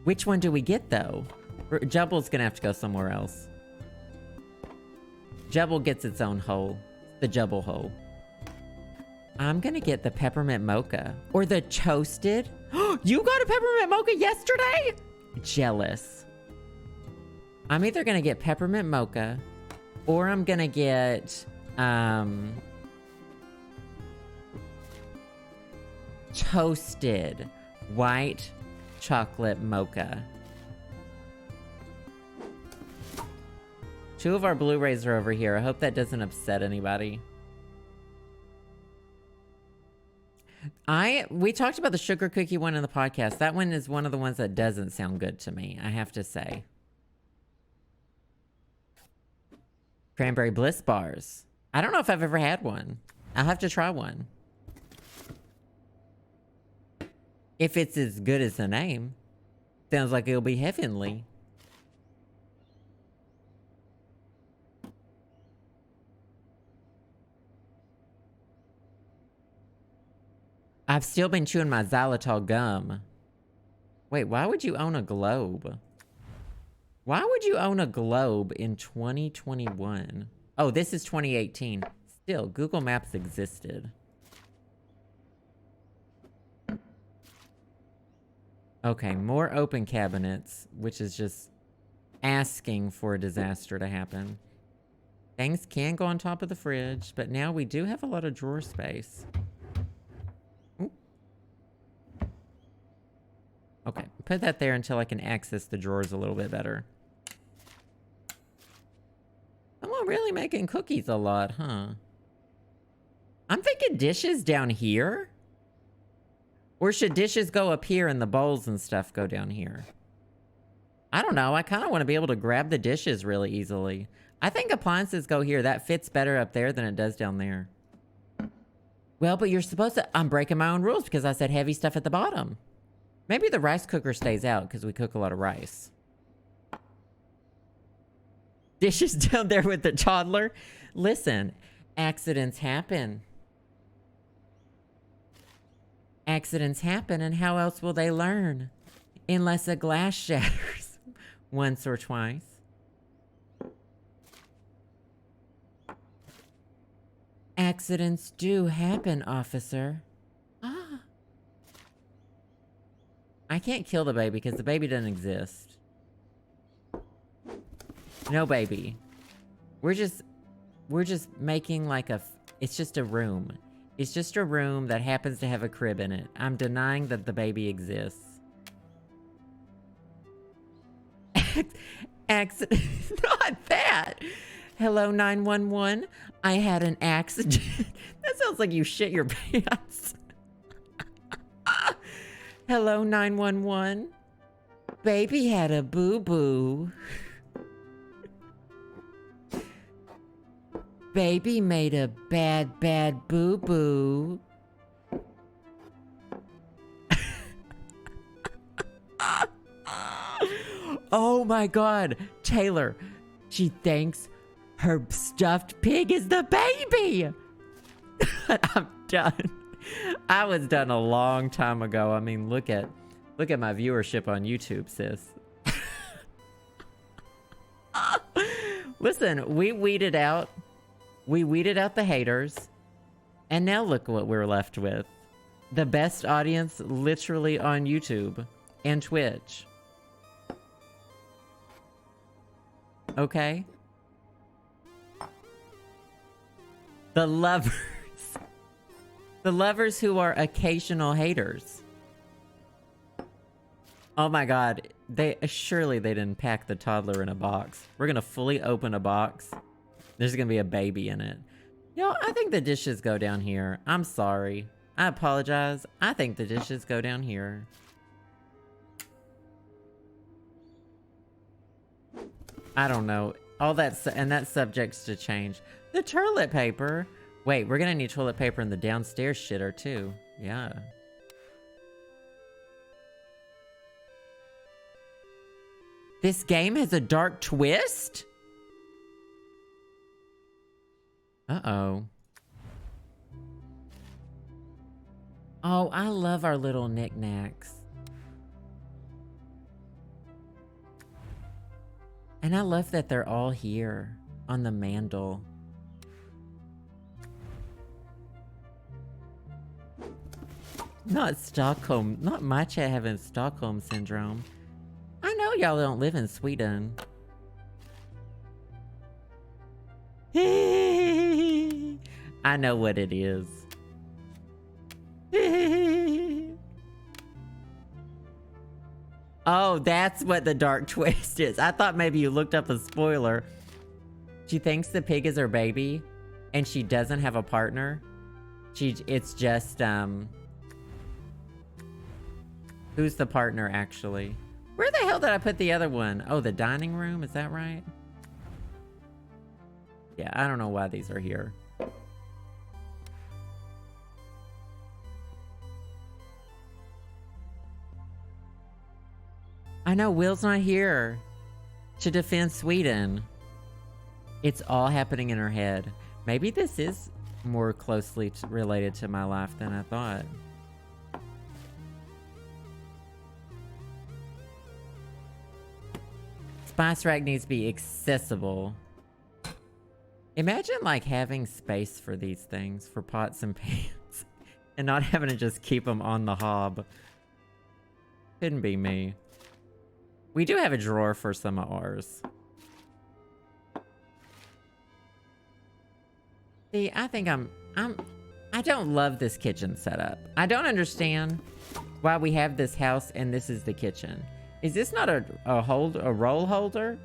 Which one do we get, though? Jubble's gonna have to go somewhere else. Jubble gets its own hole. The Jubble hole. I'm gonna get the peppermint mocha. Or the toasted. You got a peppermint mocha yesterday? Jealous. I'm either gonna get peppermint mocha, or I'm gonna get, toasted white chocolate mocha. Two of our Blu-rays are over here. I hope that doesn't upset anybody. We talked about the sugar cookie one in the podcast. That one is one of the ones that doesn't sound good to me, I have to say. Cranberry Bliss bars. I don't know if I've ever had one. I'll have to try one. If it's as good as the name. Sounds like it'll be heavenly. I've still been chewing my xylitol gum. Wait, why would you own a globe? Why would you own a globe in 2021? Oh, this is 2018. Still, Google Maps existed. Okay, more open cabinets, which is just asking for a disaster to happen. Things can go on top of the fridge, but now we do have a lot of drawer space. Okay, put that there until I can access the drawers a little bit better. Someone really making cookies a lot, huh? I'm thinking dishes down here? Or should dishes go up here and the bowls and stuff go down here? I don't know. I kind of want to be able to grab the dishes really easily. I think appliances go here. That fits better up there than it does down there. Well, but you're supposed to... I'm breaking my own rules because I said heavy stuff at the bottom. Maybe the rice cooker stays out because we cook a lot of rice. Dishes down there with the toddler. Listen, accidents happen. Accidents happen, and how else will they learn? Unless a glass shatters once or twice. Accidents do happen, officer. I can't kill the baby because the baby doesn't exist. No, baby. We're just making like it's just a room. It's just a room that happens to have a crib in it. I'm denying that the baby exists. Accident. Not that. Hello, 911. I had an accident. That sounds like you shit your pants. Hello, 911. Baby had a boo-boo. Baby made a bad, bad boo-boo. Oh my God, Taylor, she thinks her stuffed pig is the baby. I'm done. I was done a long time ago. I mean, look at my viewership on YouTube, sis. Listen, we weeded out the haters, and now look what we're left with. The best audience literally on YouTube and Twitch. Okay? The lovers. The lovers who are occasional haters. Oh my God. Surely they didn't pack the toddler in a box. We're gonna fully open a box. There's gonna be a baby in it. Yo, I think the dishes go down here. I'm sorry. I apologize. I think the dishes go down here. I don't know. All that, and that's subjects to change. The toilet paper. Wait, we're gonna need toilet paper in the downstairs shitter too. Yeah. This game has a dark twist? Uh-oh. Oh, I love our little knickknacks. And I love that they're all here on the mantle. Not Stockholm. Not my chat having Stockholm syndrome. I know y'all don't live in Sweden. I know what it is. Oh, that's what the dark twist is. I thought maybe you looked up a spoiler. She thinks the pig is her baby, and she doesn't have a partner. It's just, who's the partner, actually? Where the hell did I put the other one? Oh, the dining room? Is that right? Yeah, I don't know why these are here. I know, Will's not here to defend Sweden. It's all happening in her head. Maybe this is more closely related to my life than I thought. Spice rack needs to be accessible. Imagine like having space for these things, for pots and pans, and not having to just keep them on the hob. Couldn't be me. We do have a drawer for some of ours. See, I think I don't love this kitchen setup. I don't understand why we have this house and this is the kitchen. Is this not a roll holder?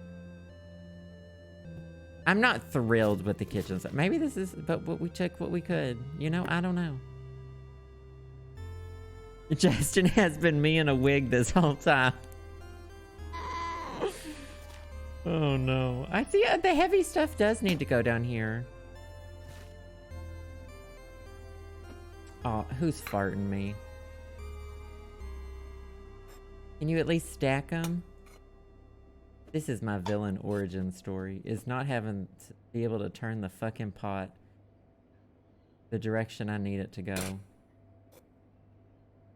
I'm not thrilled with the kitchen set. Maybe this is, but we took what we could. You know, I don't know. Justin has been me in a wig this whole time. Oh no. I see the heavy stuff does need to go down here. Oh, who's farting me? Can you at least stack them? This is my villain origin story, is not having to be able to turn the fucking pot the direction I need it to go.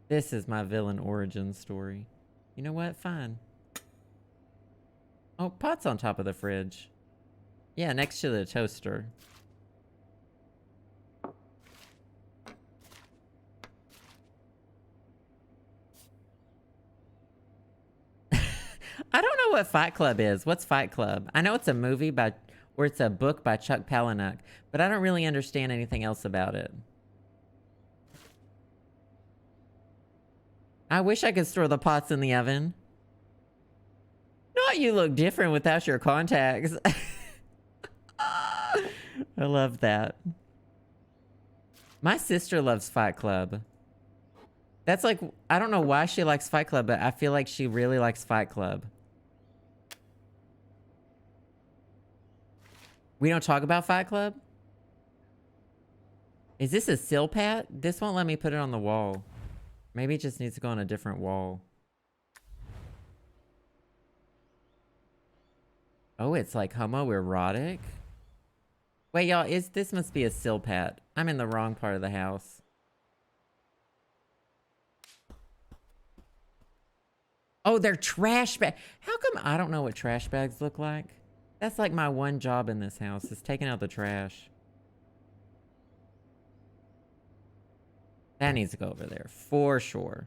This is my villain origin story. You know what? Fine. Oh, pot's on top of the fridge. Yeah, next to the toaster. I don't know what Fight Club is. What's Fight Club? I know it's a movie by, or it's a book by Chuck Palahniuk, but I don't really understand anything else about it. I wish I could store the pots in the oven. Not you look different without your contacts. I love that. My sister loves Fight Club. That's like, I don't know why she likes Fight Club, but I feel like she really likes Fight Club. We don't talk about Fight Club? Is this a sill pat? This won't let me put it on the wall. Maybe it just needs to go on a different wall. Oh, it's like homoerotic? Wait, y'all, this must be a sill pat. I'm in the wrong part of the house. Oh, they're trash bags. How come I don't know what trash bags look like? That's like my one job in this house, is taking out the trash. That needs to go over there, for sure.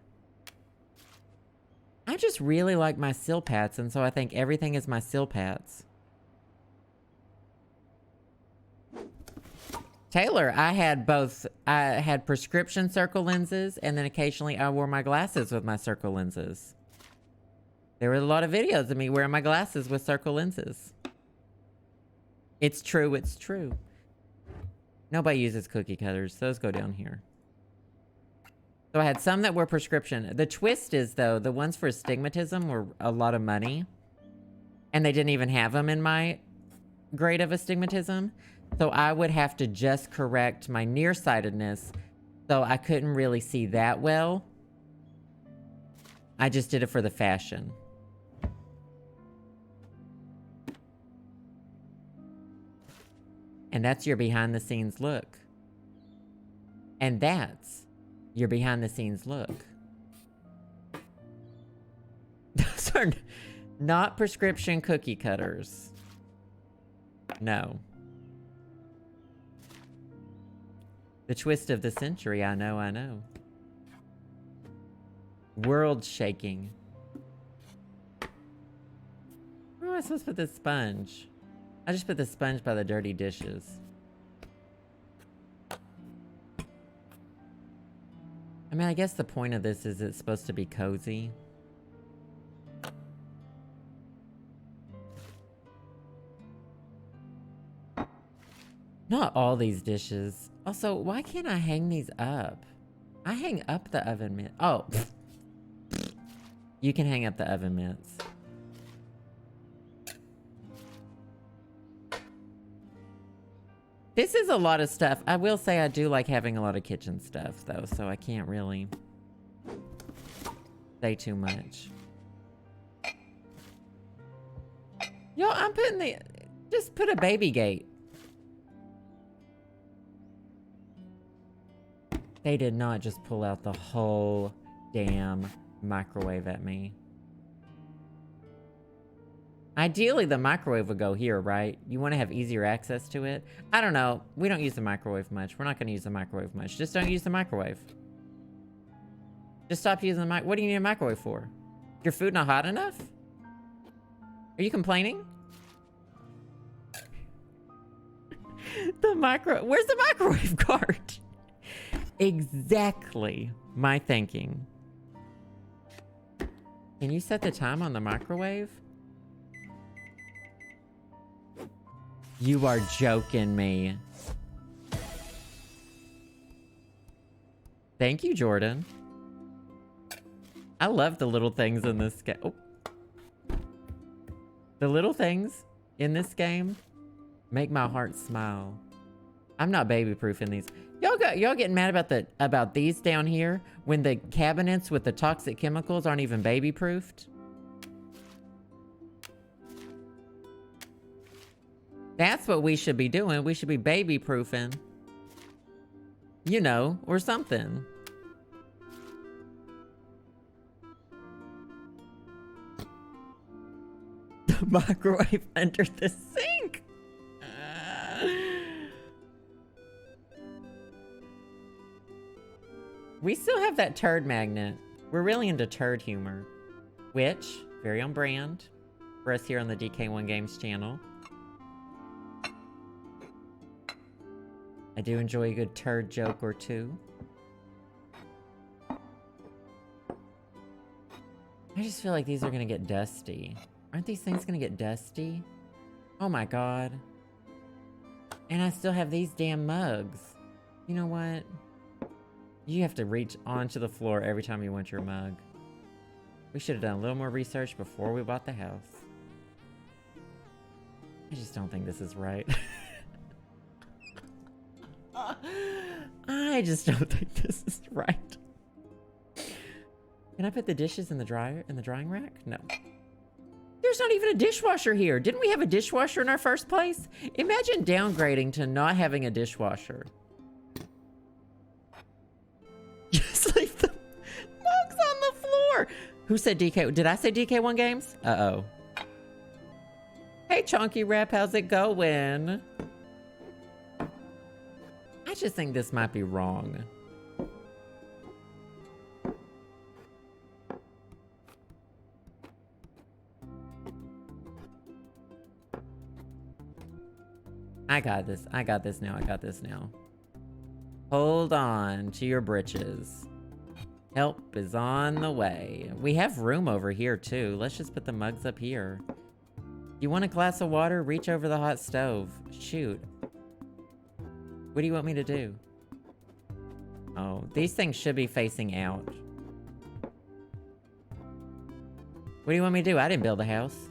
I just really like my sill pats, and so I think everything is my sill pats. Taylor, I had both. I had prescription circle lenses, and then occasionally I wore my glasses with my circle lenses. There were a lot of videos of me wearing my glasses with circle lenses. It's true, it's true. Nobody uses cookie cutters. Those go down here. So I had some that were prescription. The twist is, though, the ones for astigmatism were a lot of money. And they didn't even have them in my grade of astigmatism. So I would have to just correct my nearsightedness. So I couldn't really see that well. I just did it for the fashion. And that's your behind the scenes look. And that's your behind the scenes look. Those are not prescription cookie cutters. No. The twist of the century, I know, I know. World shaking. Where am I supposed to put this sponge? I just put the sponge by the dirty dishes. I mean, I guess the point of this is it's supposed to be cozy. Not all these dishes. Also, why can't I hang these up? I hang up the oven mitts. Oh. You can hang up the oven mitts. This is a lot of stuff. I will say I do like having a lot of kitchen stuff, though, so I can't really say too much. Yo, I'm putting the... Just put a baby gate. They did not just pull out the whole damn microwave at me. Ideally, the microwave would go here, right? You want to have easier access to it? I don't know. We don't use the microwave much. We're not going to use the microwave much. Just don't use the microwave. Just stop using the mic. What do you need a microwave for? Your food not hot enough? Are you complaining? Where's the microwave card? Exactly my thinking. Can you set the time on the microwave? You are joking me. Thank you, Jordan. I love the little things in this game. Oh. The little things in this game make my heart smile. I'm not baby-proofing these. Y'all getting mad about these down here when the cabinets with the toxic chemicals aren't even baby-proofed? That's what we should be doing. We should be baby-proofing. You know, or something. The microwave under the sink. We still have that turd magnet. We're really into turd humor. Which, very on brand. for us here on the DK1 Games channel. I do enjoy a good turd joke or two. I just feel like these are gonna get dusty. Aren't these things gonna get dusty? Oh my god. And I still have these damn mugs. You know what? You have to reach onto the floor every time you want your mug. We should have done a little more research before we bought the house. I just don't think this is right. I just don't think this is right. Can I put the dishes in the drying rack? No. There's not even a dishwasher here. Didn't we have a dishwasher in our first place? Imagine downgrading to not having a dishwasher. Just leave the mugs on the floor. Who said DK? Did I say DK1 Games? Uh-oh. Hey, Chonky Rap, how's it going? I just think this might be wrong. I got this. I got this now. I got this now. Hold on to your britches. Help is on the way. We have room over here, too. Let's just put the mugs up here. You want a glass of water? Reach over the hot stove. Shoot. What do you want me to do? Oh, these things should be facing out. What do you want me to do? I didn't build the house.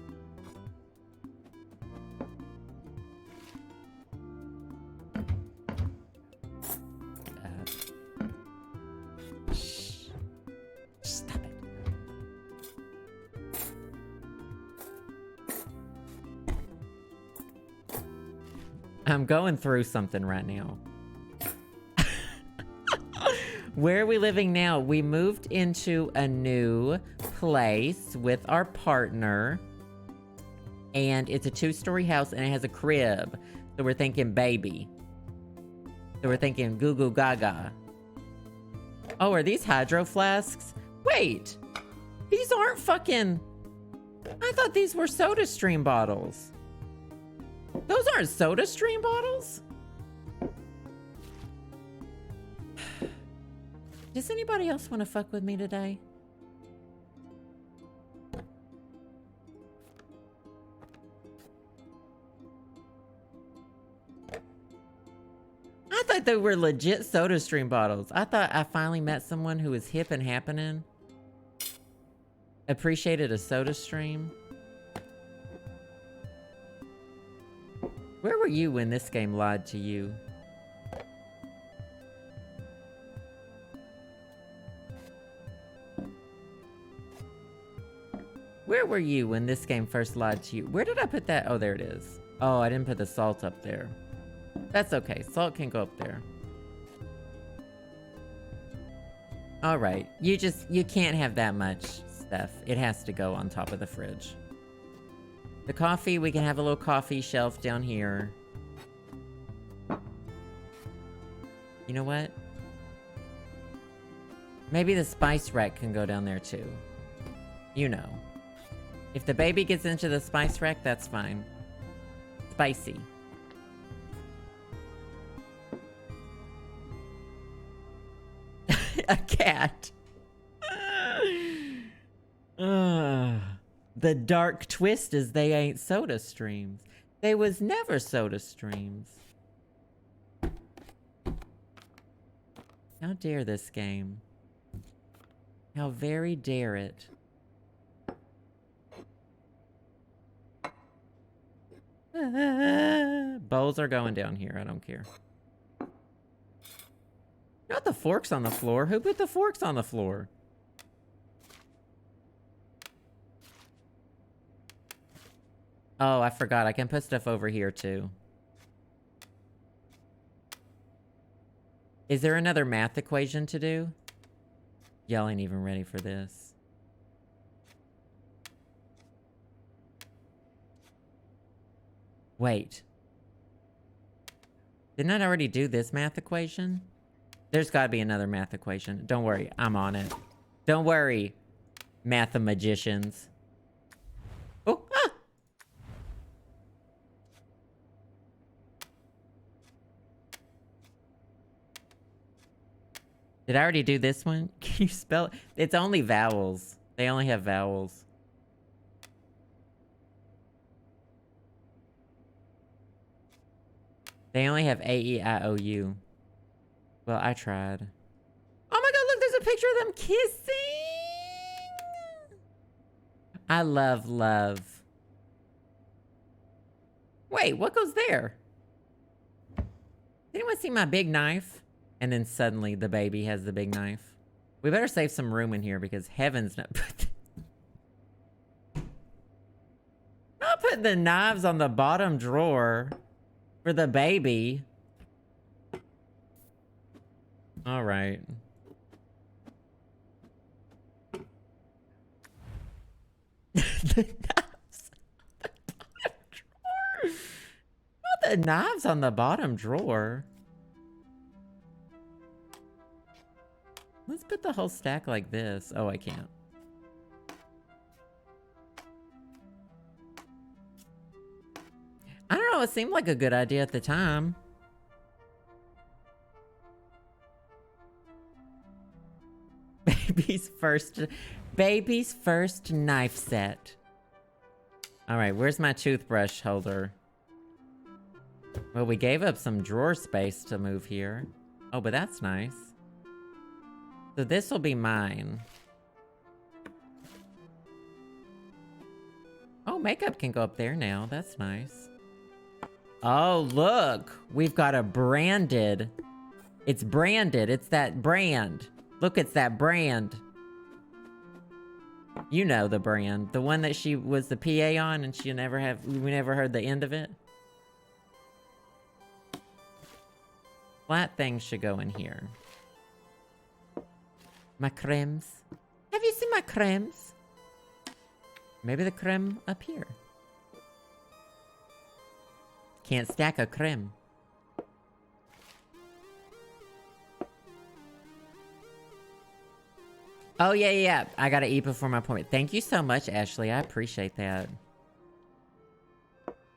Shh. Stop it. I'm going through something right now. Where are we living now? We moved into a new place with our partner. And it's a 2-story house and it has a crib. So we're thinking baby. So we're thinking goo goo gaga. Oh, are these hydro flasks? Wait! These aren't fucking... I thought these were Soda Stream bottles. Those aren't Soda Stream bottles? Does anybody else want to fuck with me today? I thought they were legit Soda Stream bottles. I thought I finally met someone who was hip and happening. Appreciated a Soda Stream. Where were you when this game lied to you? Where were you when this game first lied to you? Where did I put that? Oh, there it is. Oh, I didn't put the salt up there. That's okay. Salt can go up there. All right. You can't have that much stuff. It has to go on top of the fridge. The coffee, we can have a little coffee shelf down here. You know what? Maybe the spice rack can go down there too. You know. If the baby gets into the spice rack, that's fine. Spicy. A cat. The dark twist is they ain't Soda Streams. They was never Soda Streams. How dare this game? How very dare it? Bowls are going down here. I don't care. Not the forks on the floor. Who put the forks on the floor? Oh, I forgot. I can put stuff over here too. Is there another math equation to do? Y'all ain't even ready for this. Wait. Didn't I already do this math equation? There's gotta be another math equation. Don't worry, I'm on it. Don't worry, mathemagicians. Oh, Did I already do this one? Can you spell it? It's only vowels. They only have vowels. They only have A-E-I-O-U. Well, I tried. Oh my god, look, there's a picture of them kissing! I love love. Wait, what goes there? Anyone see my big knife? And then suddenly the baby has the big knife. We better save some room in here because heavens no. Not put the knives on the bottom drawer for the baby. All right. The knives on the bottom drawer. Not the knives on the bottom drawer. Let's put the whole stack like this. Oh, I can't. I don't know, it seemed like a good idea at the time. Baby's first knife set. All right, where's my toothbrush holder? Well, we gave up some drawer space to move here. Oh, but that's nice. So this will be mine. Oh, makeup can go up there now. That's nice. Oh, look. We've got a branded. It's branded. It's that brand. Look, it's that brand. You know the brand. The one that she was the PA on and we never heard the end of it. Flat things should go in here. My cremes. Have you seen my cremes? Maybe the creme up here. Can't stack a creme. Oh, yeah. I gotta eat before my appointment. Thank you so much, Ashley. I appreciate that.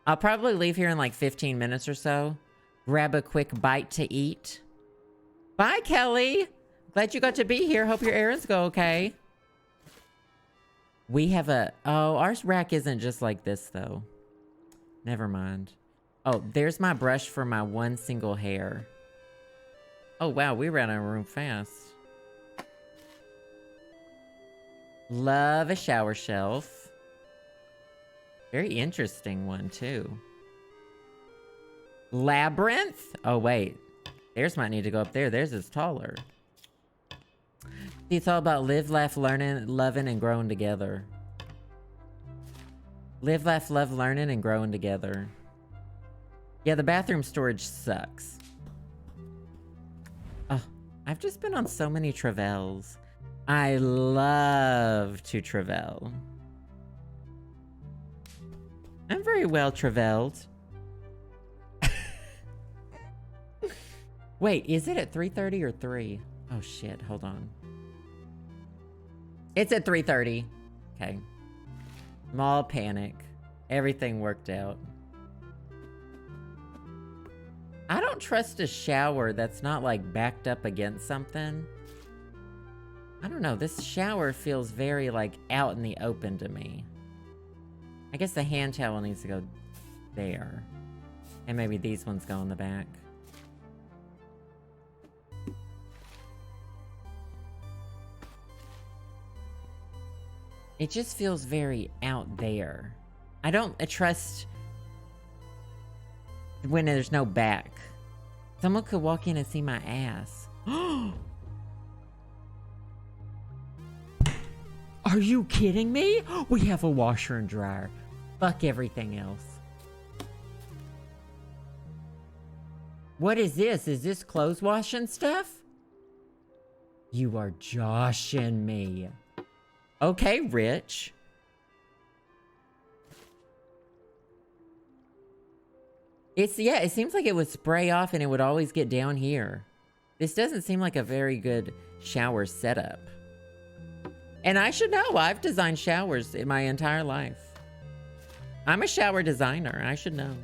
I'll probably leave here in like 15 minutes or so. Grab a quick bite to eat. Bye, Kelly. Glad you got to be here. Hope your errands go okay. We have a... Oh, our rack isn't just like this, though. Never mind. Oh, there's my brush for my one single hair. Oh, wow. We ran out of room fast. Love a shower shelf. Very interesting one, too. Labyrinth? Oh, wait. Theirs might need to go up there. Theirs is taller. It's all about live, laugh, learning, loving, and growing together. Live, laugh, love, learning, and growing together. Yeah, the bathroom storage sucks. Oh, I've just been on so many travels. I love to travel. I'm very well traveled. Wait, is it at 3:30 or 3? Oh shit, hold on. It's at 3:30. Okay. Small panic. Everything worked out. I don't trust a shower that's not like backed up against something. I don't know, this shower feels very like out in the open to me. I guess the hand towel needs to go there. And maybe these ones go in the back. It just feels very out there. I don't trust when there's no back. Someone could walk in and see my ass. Are you kidding me? We have a washer and dryer. Fuck everything else. What is this? Is this clothes washing stuff? You are joshing me. Okay, Rich. Yeah, it seems like it would spray off and it would always get down here. This doesn't seem like a very good shower setup. And I should know, I've designed showers in my entire life. I'm a shower designer, I should know.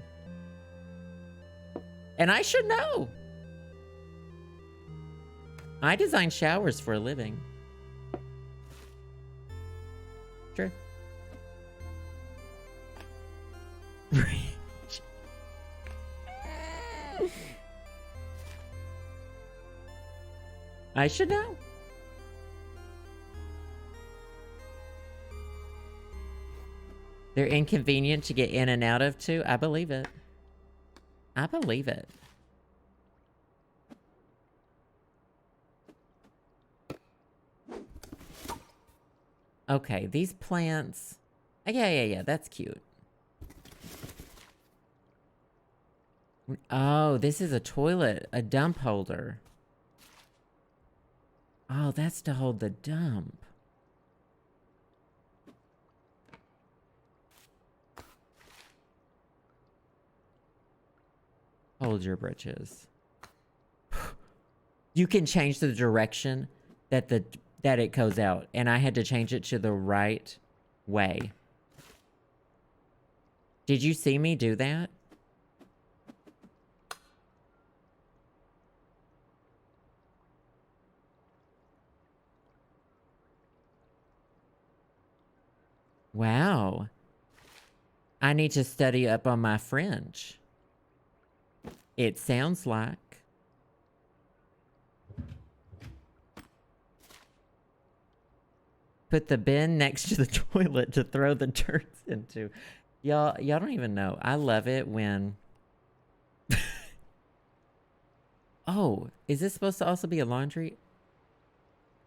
And I should know. I design showers for a living. True. I should know. They're inconvenient to get in and out of, too. I believe it. I believe it. Okay, these plants... Yeah, that's cute. Oh, this is a toilet, a dump holder. Oh, that's to hold the dump. Hold your britches. You can change the direction that it goes out, and I had to change it to the right way. Did you see me do that? Wow. I need to study up on my French. It sounds like. Put the bin next to the toilet to throw the turds into. Y'all don't even know. I love it when... Oh, is this supposed to also be a laundry?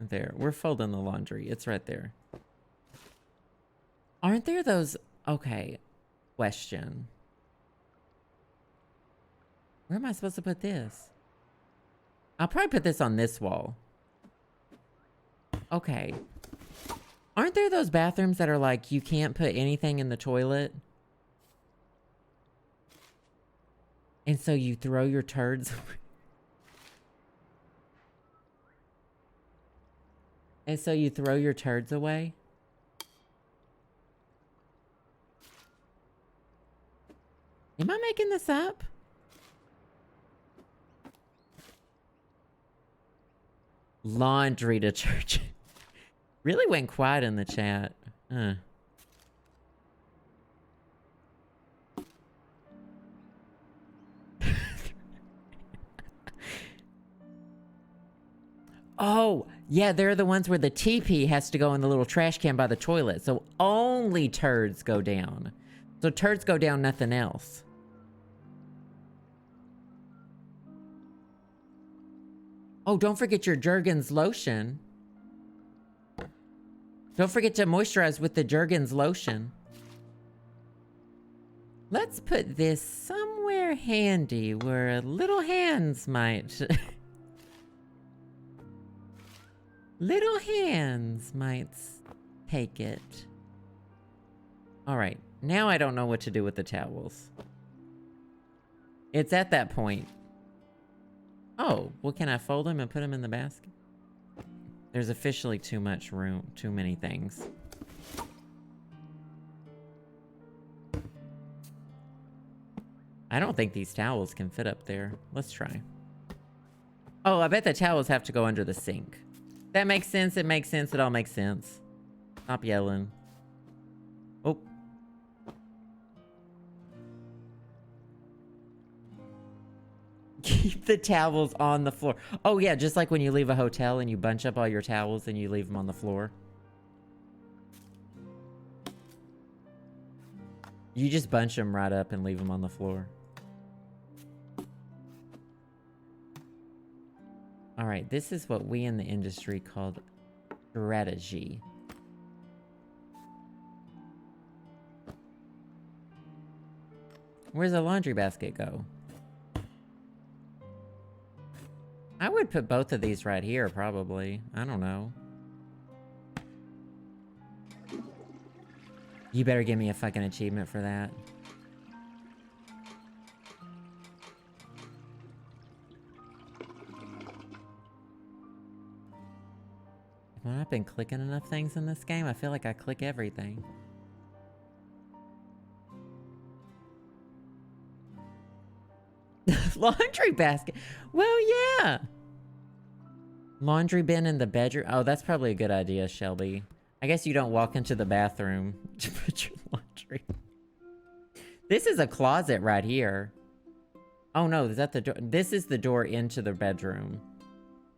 There, we're folding the laundry. It's right there. Aren't there those... Okay, question. Where am I supposed to put this? I'll probably put this on this wall. Okay. Aren't there those bathrooms that are like, you can't put anything in the toilet? And so you throw your turds... And so you throw your turds away? Am I making this up? Laundry detergent. Really went quiet in the chat. Oh, yeah, they're the ones where the TP has to go in the little trash can by the toilet. So only turds go down. So turds go down, nothing else. Oh, don't forget your Jergens lotion. Don't forget to moisturize with the Jergens lotion. Let's put this somewhere handy where little hands might... little hands might take it. All right, now I don't know what to do with the towels. It's at that point. Oh, well, can I fold them and put them in the basket? There's officially too much room, too many things. I don't think these towels can fit up there. Let's try. Oh, I bet the towels have to go under the sink. That makes sense. It makes sense. It all makes sense. Stop yelling. Oh. Keep the towels on the floor. Oh, yeah, just like when you leave a hotel and you bunch up all your towels and you leave them on the floor. You just bunch them right up and leave them on the floor. All right, this is what we in the industry called strategy. Where's the laundry basket go? I would put both of these right here, probably. I don't know. You better give me a fucking achievement for that. Well, I've been clicking enough things in this game. I feel like I click everything. Laundry basket. Well, yeah. Laundry bin in the bedroom. Oh, that's probably a good idea, Shelby. I guess you don't walk into the bathroom to put your laundry. This is a closet right here. Oh no, is that the door? This is the door into the bedroom.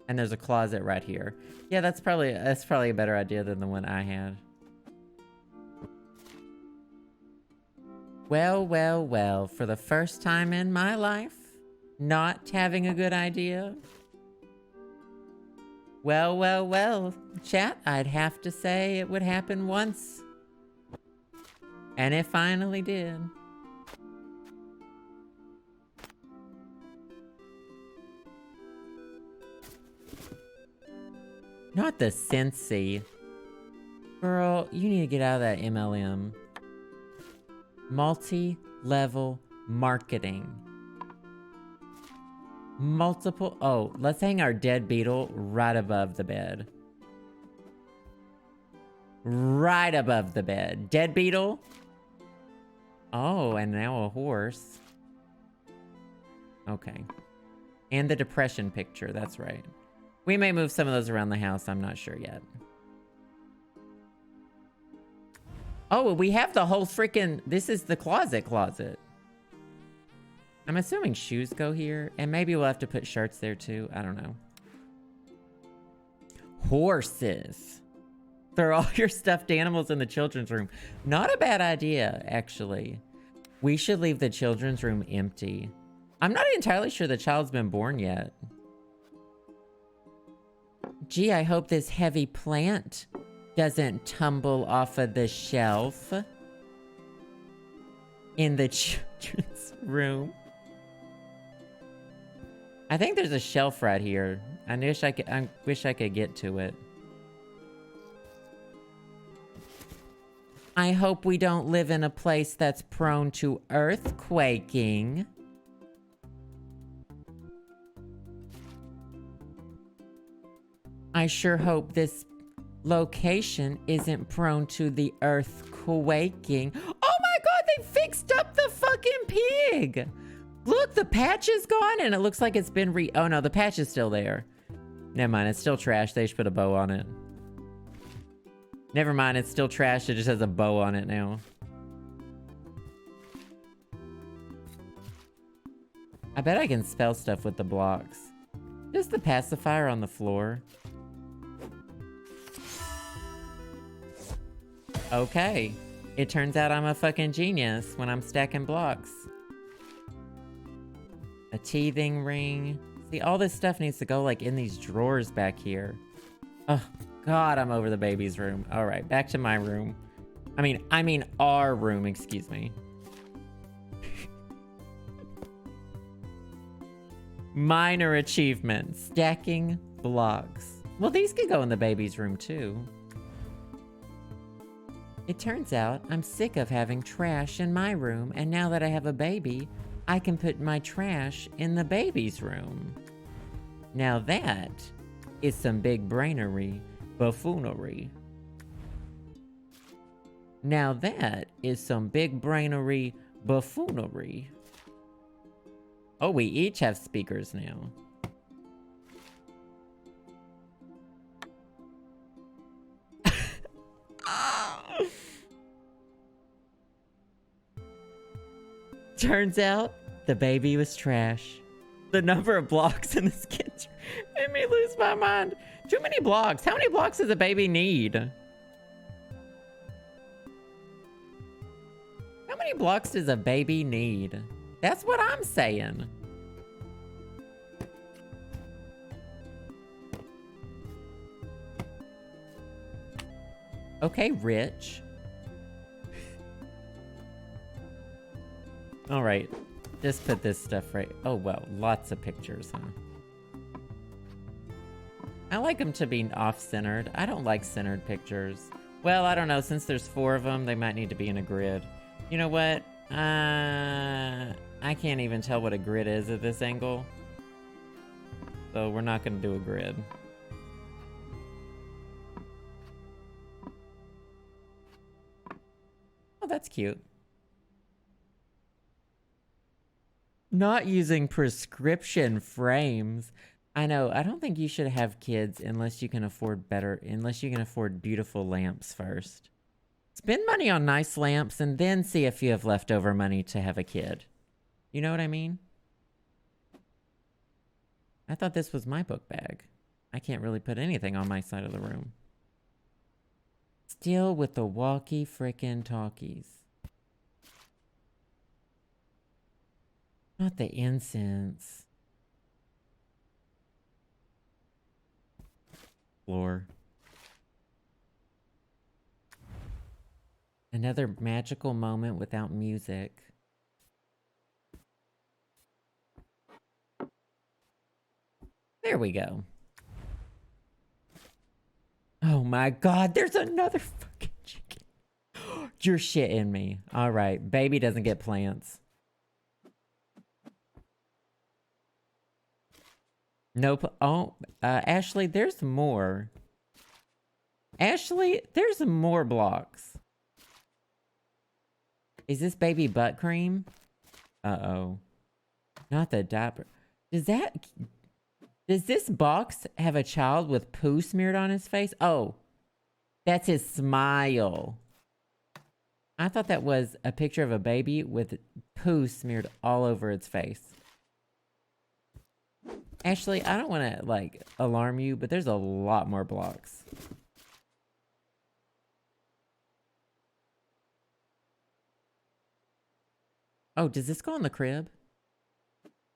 And there's a closet right here. Yeah, that's probably a better idea than the one I had. Well, well, well, for the first time in my life, not having a good idea. Well, well, well, chat, I'd have to say it would happen once. And it finally did. Not the Scentsy. Girl, you need to get out of that MLM. Multi-level marketing. Multiple... Oh, let's hang our dead beetle right above the bed. Right above the bed. Dead beetle. Oh, and now a horse. Okay. And the depression picture, that's right. We may move some of those around the house, I'm not sure yet. Oh, we have the whole freaking... This is the closet. I'm assuming shoes go here. And maybe we'll have to put shirts there too. I don't know. Horses. Throw all your stuffed animals in the children's room. Not a bad idea, actually. We should leave the children's room empty. I'm not entirely sure the child's been born yet. Gee, I hope this heavy plant doesn't tumble off of the shelf in the children's room. I think there's a shelf right here. I wish I could get to it. I hope we don't live in a place that's prone to earthquaking. I sure hope this location isn't prone to the earthquaking. Oh my god, they fixed up the fucking pig! Look, the patch is gone and it looks like it's been oh no, the patch is still there. Never mind, it's still trash. They should put a bow on it. Never mind, it's still trash. It just has a bow on it now. I bet I can spell stuff with the blocks. Just the pacifier on the floor. Okay. It turns out I'm a fucking genius when I'm stacking blocks. A teething ring. See, all this stuff needs to go, like, in these drawers back here. Oh, God, I'm over the baby's room. All right, back to my room. I mean our room, excuse me. Minor achievement. Stacking blocks. Well, these could go in the baby's room, too. It turns out I'm sick of having trash in my room, and now that I have a baby, I can put my trash in the baby's room. Now that is some big brainery, buffoonery. Now that is some big brainery, buffoonery. Oh, we each have speakers now. Turns out, the baby was trash. The number of blocks in this kitchen made me lose my mind. Too many blocks. How many blocks does a baby need? How many blocks does a baby need? That's what I'm saying. Okay, Rich. All right, just put this stuff right. Oh, well, lots of pictures, huh? I like them to be off-centered. I don't like centered pictures. Well, I don't know. Since there's 4 of them, they might need to be in a grid. You know what? I can't even tell what a grid is at this angle. So we're not going to do a grid. Oh, that's cute. Not using prescription frames. I know, I don't think you should have kids unless you can afford beautiful lamps first. Spend money on nice lamps and then see if you have leftover money to have a kid. You know what I mean? I thought this was my book bag. I can't really put anything on my side of the room. Still with the walkie frickin' talkies. Not the incense. Floor. Another magical moment without music. There we go. Oh my god, there's another fucking chicken. You're shitting me. Alright, baby doesn't get plants. Nope. Oh, Ashley, there's more. Ashley, there's more blocks. Is this baby butt cream? Uh-oh. Not the diaper. Does this box have a child with poo smeared on his face? Oh, that's his smile. I thought that was a picture of a baby with poo smeared all over its face. Ashley, I don't want to, like, alarm you, but there's a lot more blocks. Oh, does this go in the crib?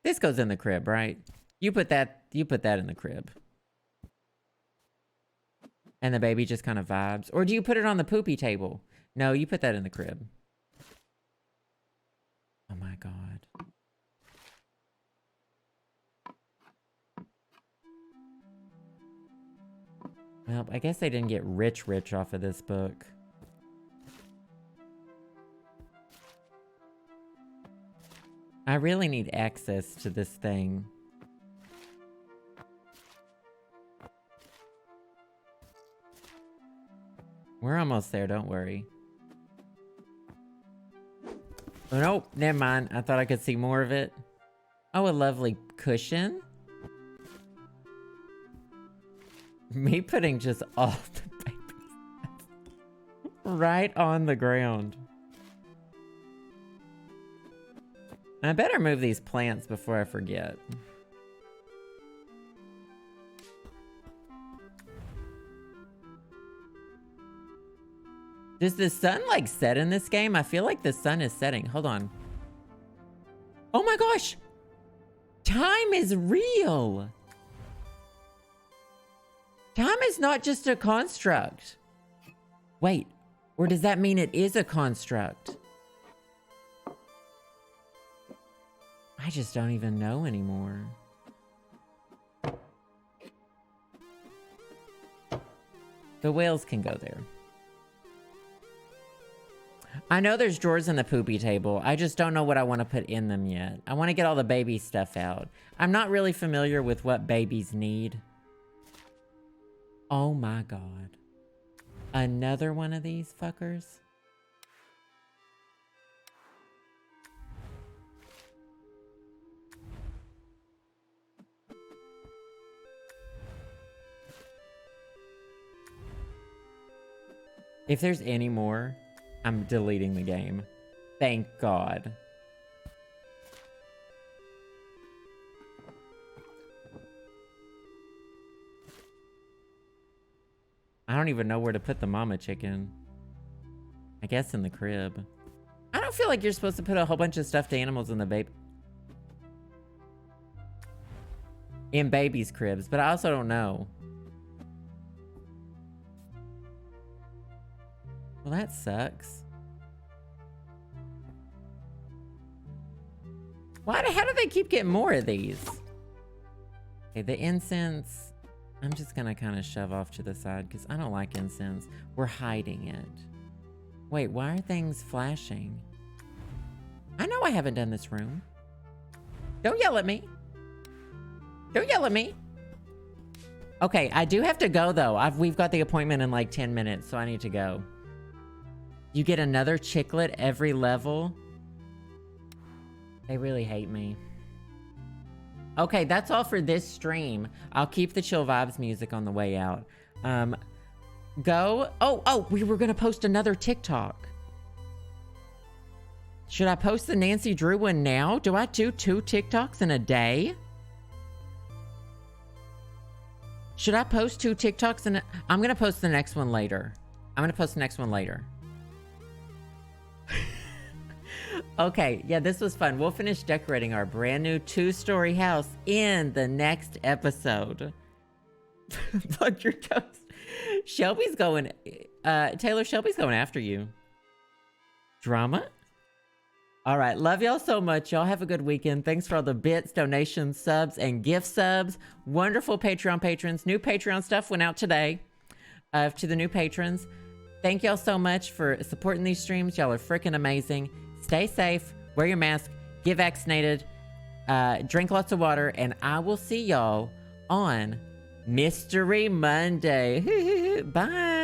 This goes in the crib, right? You put that in the crib. And the baby just kind of vibes. Or do you put it on the poopy table? No, you put that in the crib. Oh my god. Well, I guess they didn't get rich off of this book. I really need access to this thing. We're almost there, don't worry. Oh, nope, never mind. I thought I could see more of it. Oh, a lovely cushion. Me putting just all the baby stuff right on the ground. I better move these plants before I forget. Does the sun, like, set in this game? I feel like the sun is setting. Hold on. Oh my gosh! Time is real! Time is not just a construct. Wait, or does that mean it is a construct? I just don't even know anymore. The whales can go there. I know there's drawers in the poopy table. I just don't know what I want to put in them yet. I want to get all the baby stuff out. I'm not really familiar with what babies need. Oh my god. Another one of these fuckers? If there's any more, I'm deleting the game. Thank God. I don't even know where to put the mama chicken. I guess in the crib. I don't feel like you're supposed to put a whole bunch of stuffed animals in the baby's cribs, but I also don't know. Well, that sucks. How do they keep getting more of these? Okay, the incense, I'm just gonna kind of shove off to the side because I don't like incense. We're hiding it. Wait, why are things flashing? I know I haven't done this room. Don't yell at me. Don't yell at me. Okay, I do have to go though. We've got the appointment in like 10 minutes, so I need to go. You get another chicklet every level. They really hate me. Okay, that's all for this stream. I'll keep the chill vibes music on the way out. We were gonna post another TikTok. Should I post the Nancy Drew one now? Do I do 2 TikToks in a day? Should I post 2 TikToks in a... I'm gonna post the next one later. Okay, yeah, this was fun. We'll finish decorating our brand new 2-story house in the next episode. Plug your toes. Shelby's going... Taylor, Shelby's going after you. Drama? All right, love y'all so much. Y'all have a good weekend. Thanks for all the bits, donations, subs, and gift subs. Wonderful Patreon patrons. New Patreon stuff went out today to the new patrons. Thank y'all so much for supporting these streams. Y'all are freaking amazing. Stay safe, wear your mask, get vaccinated, drink lots of water, and I will see y'all on Mystery Monday. Bye.